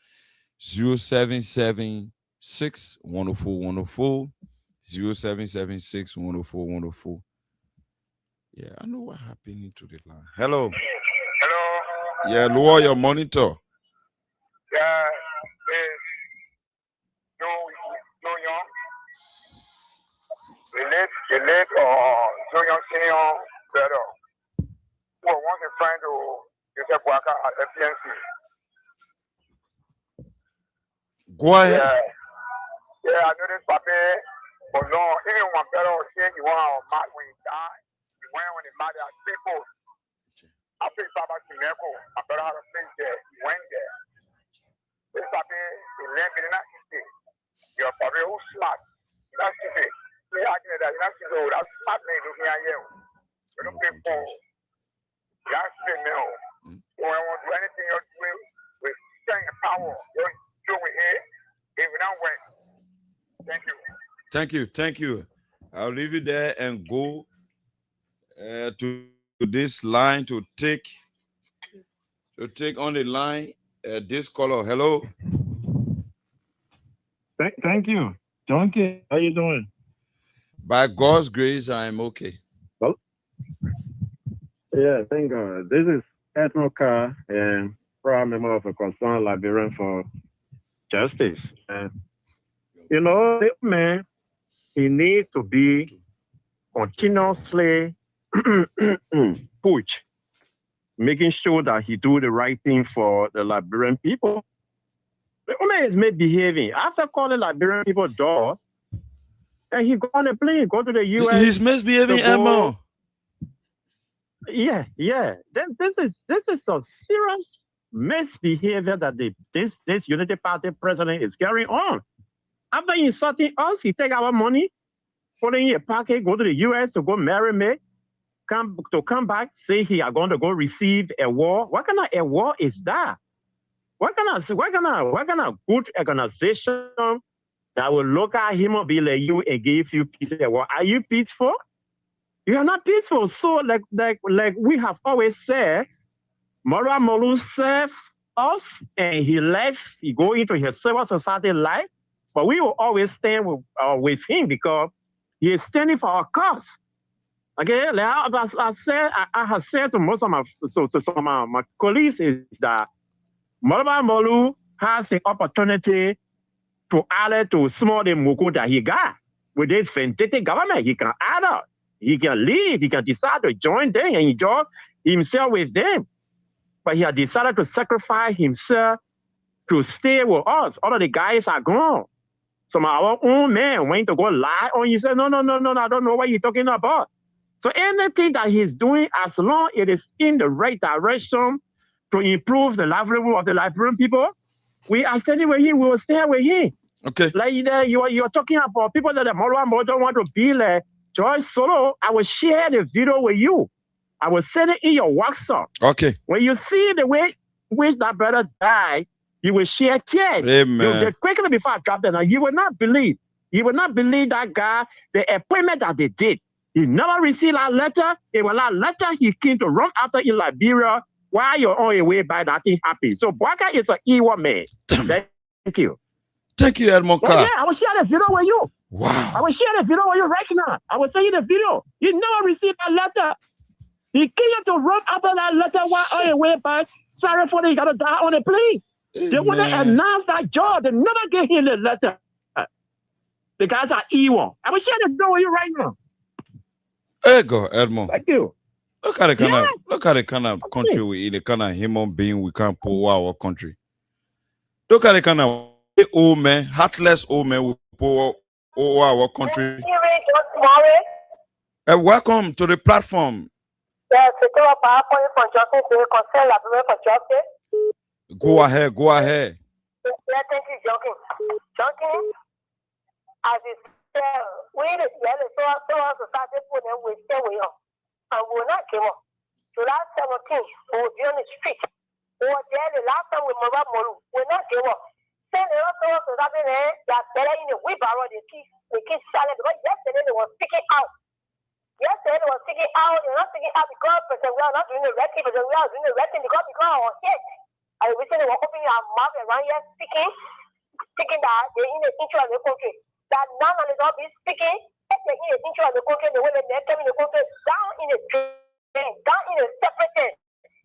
0776 104 104, 0776 104 104. Yeah, I know what happened to the line. Hello. Hello. Yeah, lower your monitor. Yeah, it's Joe Young. The late Joe Young senior brother. Who was a friend to Joseph Waka at FPNC. Go ahead. Yeah, I know this Papi for long. Even one brother was saying he went on mat when he died. He went when he married at people. I think Baba Kineko, my brother had a place there. He went there. This Papi, he learned in that city. You're Papi who's smart. That's it. He argued that that's smart man looking at you. You don't pay for. That's the no. When I want to do anything else with strength and power, you're doing it. If we don't win. Thank you. I'll leave you there and go to this line to take on the line this caller. Hello. Thank you. Junkie, how you doing? By God's grace, I am okay. Well, yeah, thank God. This is Ethno Carr, and proud member of a concerned Liberian for justice. You know, this man, he needs to be continuously pushed, making sure that he do the right thing for the Liberian people. The man is misbehaving. After calling Liberian people dog, and he go on a plane, go to the U.S. He's misbehaving, Emma. Yeah. Then this is a serious misbehavior that this Unity Party president is carrying on. After insulting us, he take our money, put in a pocket, go to the U.S. to go marry me, come back, say he are going to go receive a war. What kind of a war is that? What kind of good organization that will look at him and be like you and give you peace of the war? Are you peaceful? You are not peaceful. So like we have always said, Mora Molu served us and he left. He go into his civil society life, but we will always stand with him because he is standing for our cause. Okay, like I have said to most of my colleagues is that Mora Molu has the opportunity to add to small the Muku that he got with this vindictive government. He can add up. He can leave. He can decide to join them and enjoy himself with them. But he has decided to sacrifice himself to stay with us. All of the guys are gone. So our own man went to go lie on you. Said, no, I don't know what you're talking about. So anything that he's doing, as long as it is in the right direction to improve the livelihood of the Liberian people, we are standing with him. We will stand with him. Okay. Like you're talking about people that the Moro don't want to be like George Solo. I will share the video with you. I will send it in your WhatsApp. Okay. When you see the way which that brother died, you will share tears. Amen. You quickly before I drop that, now you will not believe. You will not believe that guy, the appointment that they did. He never received that letter. It was that letter he came to run after in Liberia while you're on your way by that thing happened. So Bwaka is an evil man. Thank you. Thank you, Edmond Carr. Yeah, I will share the video with you. Wow. I will share the video with you right now. I will send you the video. He never received that letter. He came to run after that letter while on your way back. Sorry for that, you got to die on a plane. They want to announce that job. They never get him the letter. The guys are evil. I wish I had to know you right now. Hey, go, Edmond. Thank you. Look at the kind of country we in, the kind of human being we can't pull our country. Look at the kind of old man, heartless old man we pull our country. Welcome to the platform. Go ahead. Yeah, thank you, Junkies. As it said, we the society put them with their way on. And we're not came up. So last 17, we will be on the street. Or there the last time we Mova Molu, we're not came up. Send the rest of us that better in the wheelbarrow, they keep silent. Because yesterday they were speaking out. Yesterday they were speaking out. They're not speaking out because we are not doing the wrecking, but we are doing the wrecking because our head. I recently were opening our mouth around here speaking that they're in the interest of the country. That none of them be speaking, if they're in the interest of the country, the way they're coming in the country, down in the drain, down in the separate thing.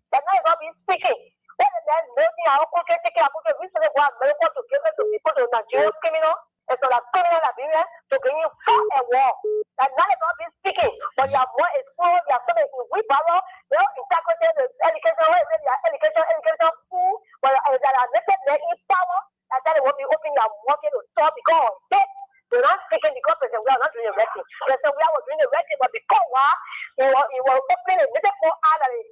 That none of them be speaking. When they're building our country, taking our country, recently go America to give it to people to Nigerian criminal, and so that criminal Liberian to bring you fight and war. That none of them be speaking, but they are more exposed, they are so many wheelbarrow, they are integrated the education, food, but that are necessary in power, and that they will be opening their market to stop because they're not speaking because we are not doing the wrecking. We are doing the wrecking, but because we were opening a little more out and they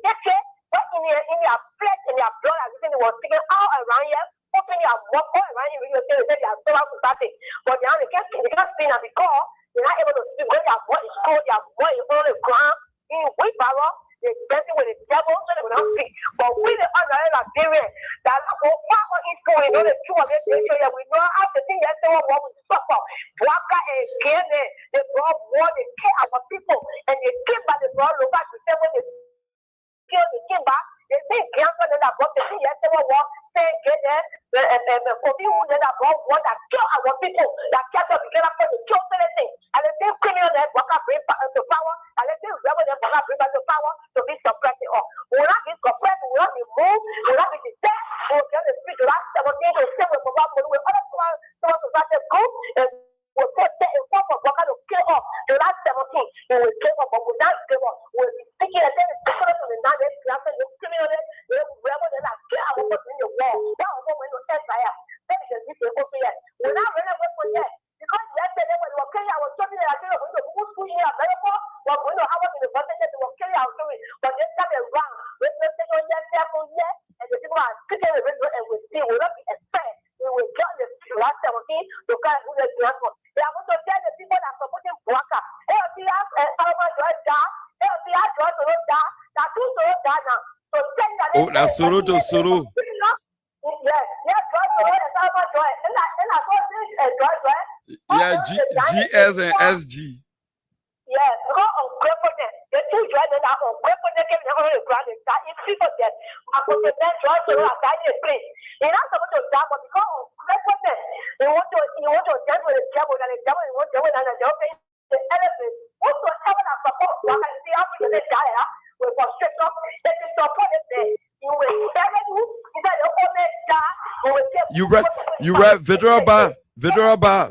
take it, but in their flesh, in their blood, as they were speaking all around here, opening their mouth all around here, they say they are so out to start it. But they can't speak now because they're not able to speak when their voice is cold, their voice is on the ground, in wheelbarrow. They're dancing with the devil so they will not speak. But we the other Nigerian that are power in school, we know the two of them, we know how to think that they will suffer. Waka again, they brought war, they kill our people, and they came back, they brought over to them when they kill, they came back, they say cancer, then that brought the thing that they will war, say get there, the COVID that brought war that kill our people, that kept us together for the kill anything. And the same criminal that Waka bring to power, and the same rebel that Waka bring back to power. To be suppressed or will not be suppressed, will not be moved, will not be detached, will get the speech last 17 to 7 with other society group and will take a form of worker to kill off the last 17. They will kill off, but will not kill off. Will be speaking and then it's different to the nine class and the criminal, they will rebel and kill our person in the war. That was when we test fire. That is the difference over here. We're not running away from yet. Because yesterday when we were killing our children, I think we're going to go school here, America, we're going to have us in the bus. But this time around, we're going to take on that careful yet, and the people are speaking the radio and we see, will not be expect. We will join the last 17 to kind of do the transport. They are going to tell the people that are supporting Bwaka. LCS and Salman Joyce down, LCS Joyce to road down, that two to road down now. So send that. Oh, that's Suru to Suru. Yes, Joyce to road and Salman Joyce. And I thought this and Joyce, right? Yeah, GS and SG. Yes, because of greatness, the two drivers are on greatness on the ground. If people get a potential choice to die in a place, they're not supposed to die, but because of greatness, you want to deal with the devil, and the devil wants to deal with the devil. The elephant, whatsoever that support, what I see after the die, with frustration, if you support it, you will never do. You read Vidraba,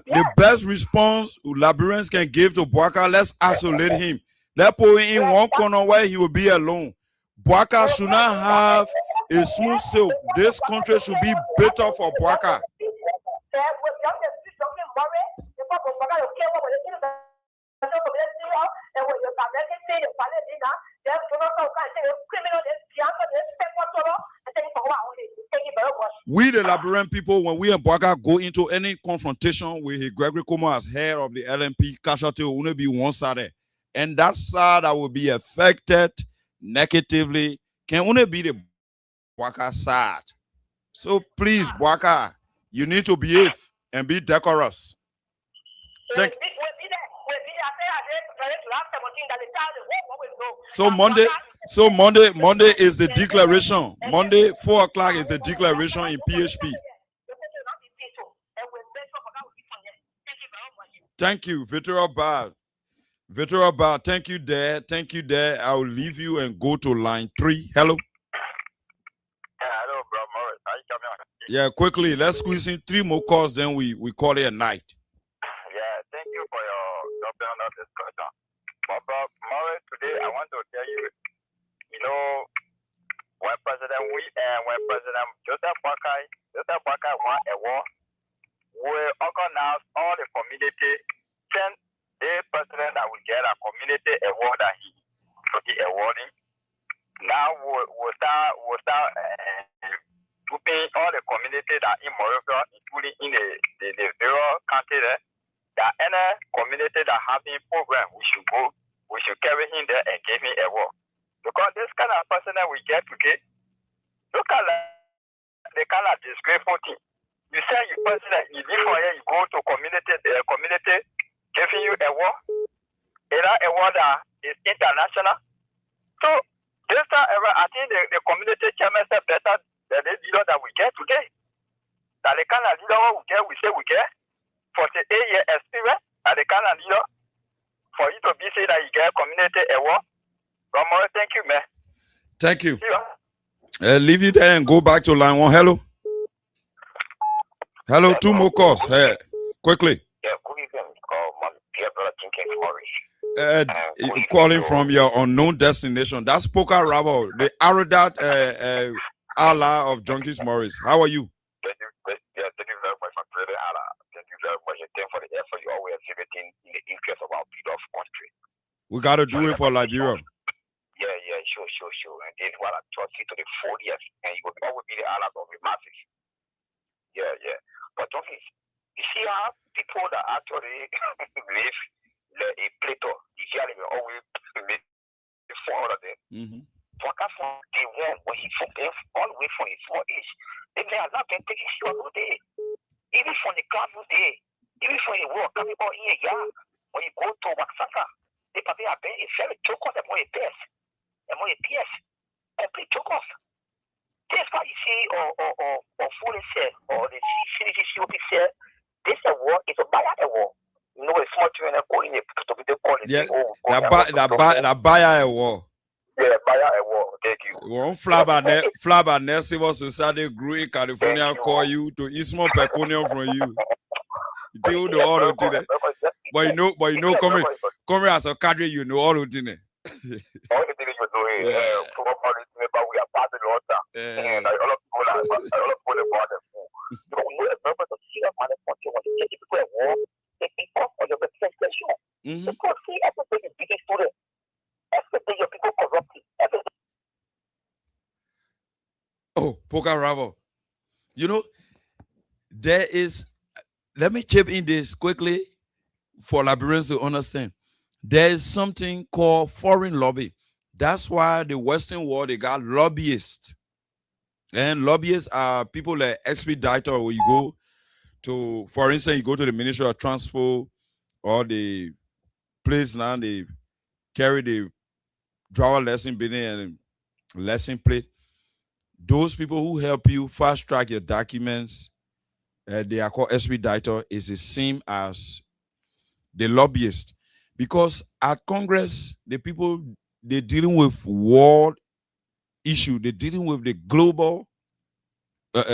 the best response Liberians can give to Bwaka, let's isolate him. Let's put him in one corner where he will be alone. Bwaka should not have a smooth sail. This country should be better for Bwaka. We, the Liberian people, when we in Bwaka go into any confrontation with Gregory Como as head of the LMP, casualty will only be one side. And that side that will be affected negatively can only be the Bwaka side. So please, Bwaka, you need to behave and be decorous. Thank you. So Monday is the declaration. Monday, 4 o'clock is the declaration in PHP. Thank you, Victor Bad. Victor Bad, thank you there. Thank you there. I will leave you and go to line 3. Hello. Hello, bro. Morris. How you coming Yeah, quickly. Let's squeeze in 3 more calls, then we call it a night. Yeah, thank you for your jumping on that discussion. But Morris, today I want to tell you, you know, when President Joseph Boakai won a war, we organized all the community, send the president that will get a community award that he should be awarding. Now we'll start grouping all the community that in Morovia, including in the various country there, that any community that having program, we should carry him there and give him a award. Because this kind of person that we get today, look at the kind of disgraceful thing. You say you president, you live for here, you go to community, the community giving you a award. It's not a award that is international. So this time, I think the community chairman said better than the leader that we get today. That the kind of leader we say we get for the 8-year experience, and the kind of leader for you to be say that you get community award. Romero, thank you, man. Thank you. Leave it there and go back to line 1. Hello. Hello, 2 more calls. Hey, quickly. Yeah, good evening. Dear brother, JUNKIES Morris. Calling from your unknown destination. That's Poker Rabble, the arrogant Allah of JUNKIES Morris. How are you? Thank you very much, my brother Allah. Thank you very much. Thank you for the effort you always exhibiting in the interest of our people of country. We got to do it for Liberia. Yeah, sure. And this is what I trust you to the 4 years, and you will always be the Allah of the masses. Yeah. But JUNKIES, you see how people that actually live a Plato, you see how they will always live before all of them. Because from day one, when he took them all the way from his small age, they may have not been taking short all day. Even from the class all day, even from the work, coming out here, when you go to Waxaka, they probably have been a very choke off, more a PS, complete choke off. That's why you see, or fully said, or the CDC said, this award is a buyer award. You know, a small children are calling it to be the calling. Yeah, that buyer award. Yeah, buyer award. Thank you. One flabber net civil society grew in California call you to Ismo Peconium from you. You do all of it. But you know, come as a cadre, you know all of it. All the things you're doing, we are part of the water. And all of people are about the food. You know, the purpose of serious manufacturing was to take people at war, taking off on your representation. Because see, everything is big student. Everything your people corrupted. Everything. Oh, Poker Ravo. You know, there is, let me chip in this quickly for Liberians to understand. There is something called foreign lobby. That's why the Western world, they got lobbyists. And lobbyists are people like expediter, where you go to, for instance, you go to the Ministry of Transport or the place now, they carry the driver lesson building and lesson plate. Those people who help you fast track your documents, they are called expediter, is the same as the lobbyist. Because at Congress, the people, they're dealing with world issue, they're dealing with the global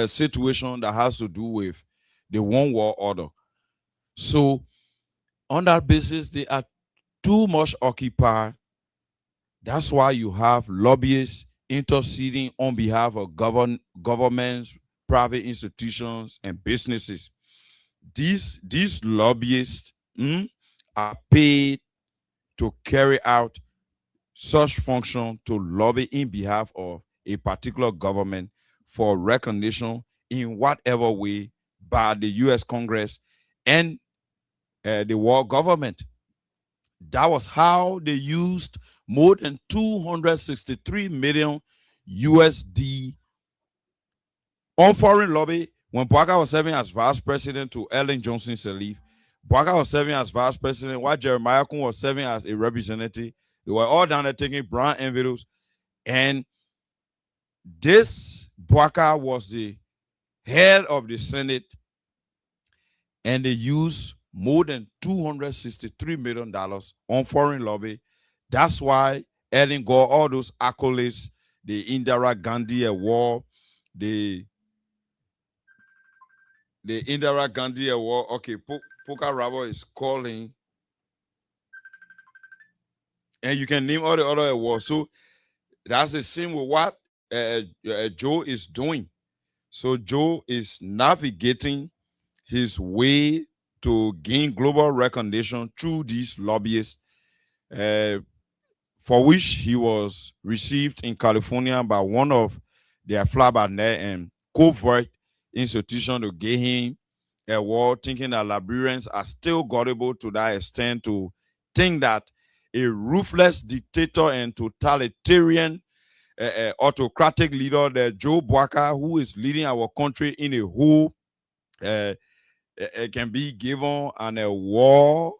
situation that has to do with the one world order. So on that basis, they are too much occupied. That's why you have lobbyists interceding on behalf of governments, private institutions, and businesses. These lobbyists are paid to carry out such function to lobby in behalf of a particular government for recognition in whatever way by the U.S. Congress and the world government. That was how they used more than 263 million USD on foreign lobby when Boakai was serving as vice president to Ellen Johnson Sirleaf. Boakai was serving as vice president while Jeremiah Kun was serving as a representative. They were all down there taking brown envelopes. And this Boakai was the head of the Senate, and they used more than $263 million on foreign lobby. That's why Ellen got all those accolades, the Indira Gandhi Award, the the Indira Gandhi Award. Okay, Poker Rabo is calling. And you can name all the other awards. So that's the same with what Joe is doing. So Joe is navigating his way to gain global recognition through these lobbyists, for which he was received in California by one of their flabbernet and covert institution to give him a award, thinking that Liberians are still gullible to that extent to think that a ruthless dictator and totalitarian autocratic leader, the Joe Bwaka, who is leading our country in a hole, can be given an award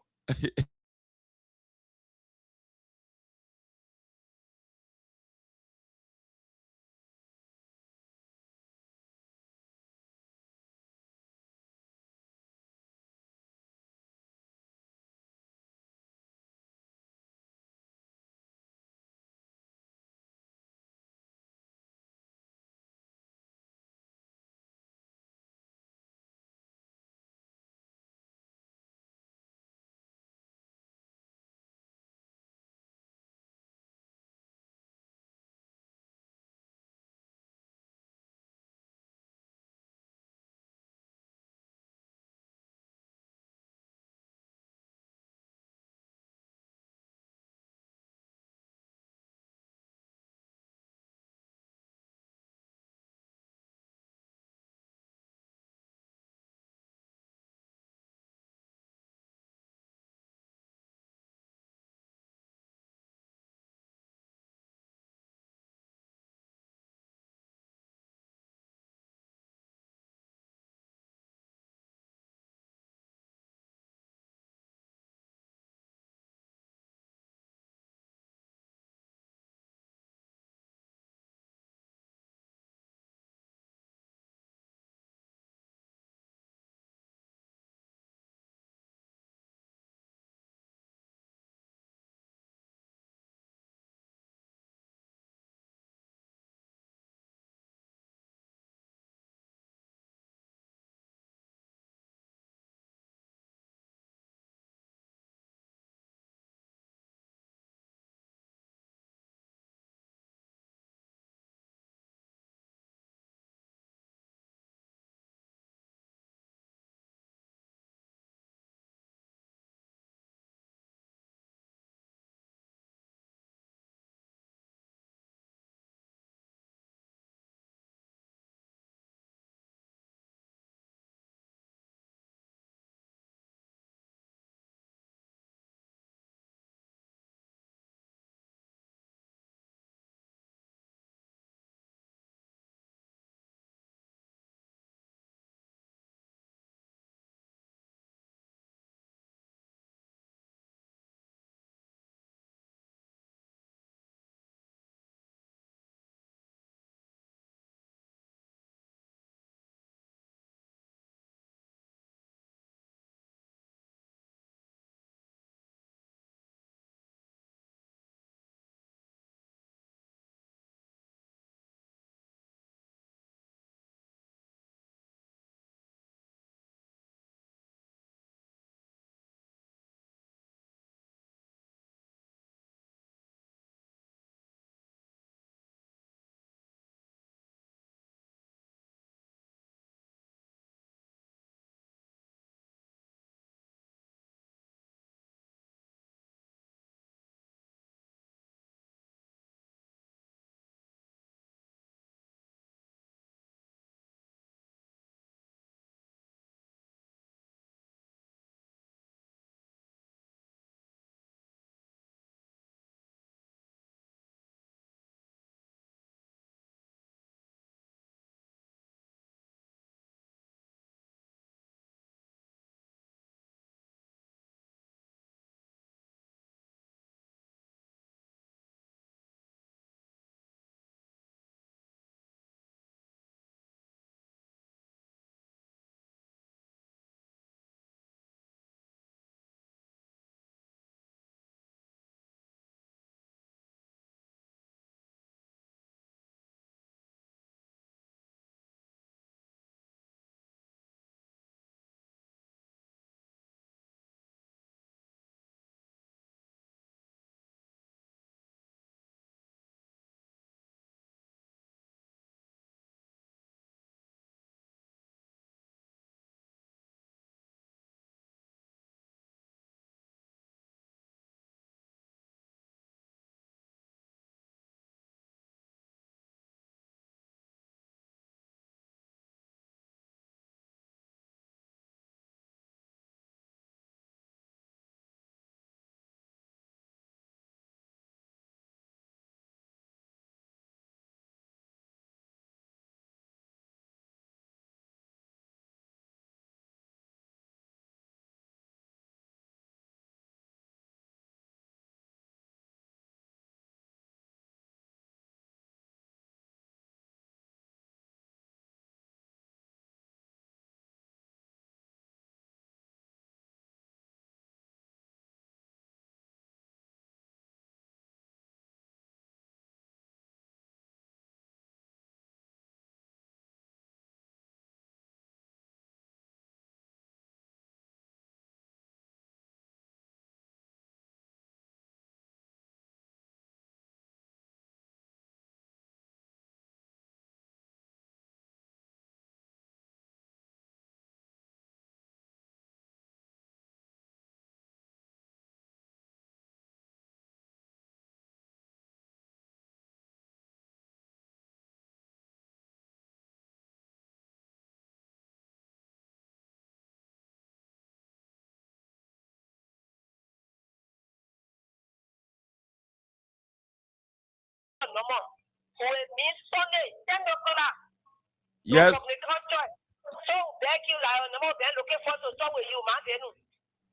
Yes. So beg you like number they're looking for to talk with you, man.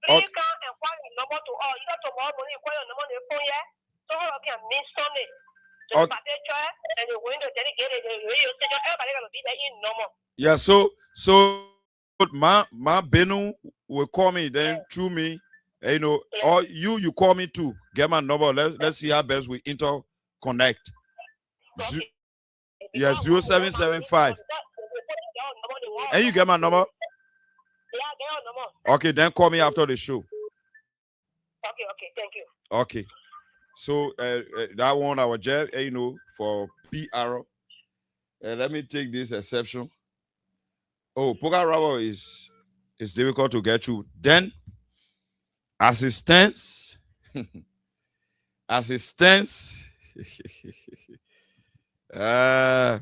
Okay. Please come and call your number to all. You got tomorrow morning, call your number on the phone, yeah? So you can miss Sunday. So Okay. and you're going to dedicate it, everybody gonna be there in normal. Yeah, so my Benu will call me then through me. You know, or you call me too. Get my number. Let's see how best we interconnect. Yeah, 0775. And you get my number? Okay, then call me after the show. Okay, thank you. Okay. So that one I was just, you know, for PR. Let me take this exception. Oh, poker rubber is difficult to get through. Then assistance. Assistance. Joe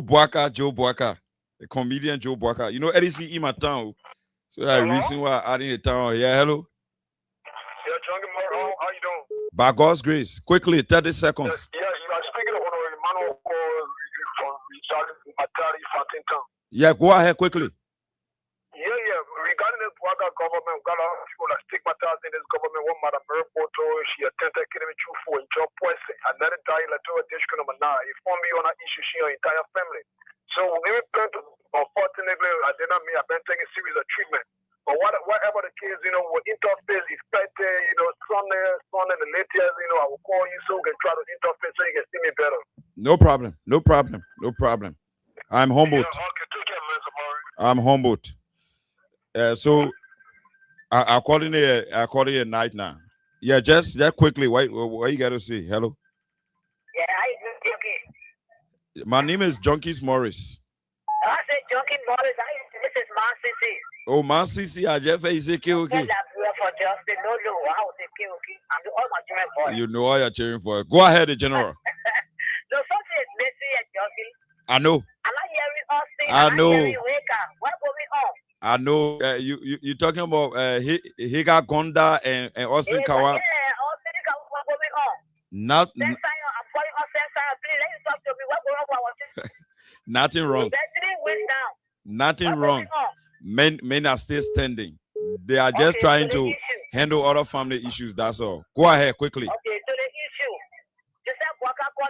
Buaka, the comedian Joe Buaka. You know, Eddie in my town. So that reason why I adding the town. Yeah, hello. Yeah, Junkie, how you doing? By God's grace, quickly, 30 seconds. Yeah, you are speaking of Emmanuel from Matari, Santintown. Yeah, go ahead quickly. Yeah. Regarding the Waka government, we got a lot of people that stigmatized in this government. One Madam Meripoto, she attempted killing me for a job poison. And then it died like 2 additional number 9. It formed me on that issue, she and her entire family. So we plan to, unfortunately, I did not mean I've been taking series of treatment. But whatever the case, you know, with interface, expected, you know, son and the latest, you know, I will call you so we can try to interface so you can see me better. No problem. I'm humbled. Yeah, okay, take care, man, Samari. I'm humbled. So I'll call in a night now. Yeah, just quickly. What you got to say? Hello. Yeah, okay. My name is Junkies Morris. I said Junkie Morris. This is Man City. Oh, Man City. I just say okay. For Justin, no, I was okay. I'm all my cheering for. You know what you're cheering for. Go ahead, the general. No, something is messy at Junkie. I know. I'm not hearing Austin. I know. I'm hearing Wake. What's going on? I know you talking about Higa Gonda and Austin Kawa. Yeah, Austin Kawa, what's going on? Not I'm calling Austin. Please let me talk to me. What's going on? Nothing wrong. Nothing wrong. Men are still standing. They are just trying to handle other family issues. That's all. Go ahead quickly. Okay, so the issue. Just have Waka call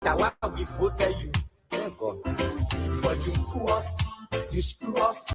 That's why we voted you. Thank God. But you screw us.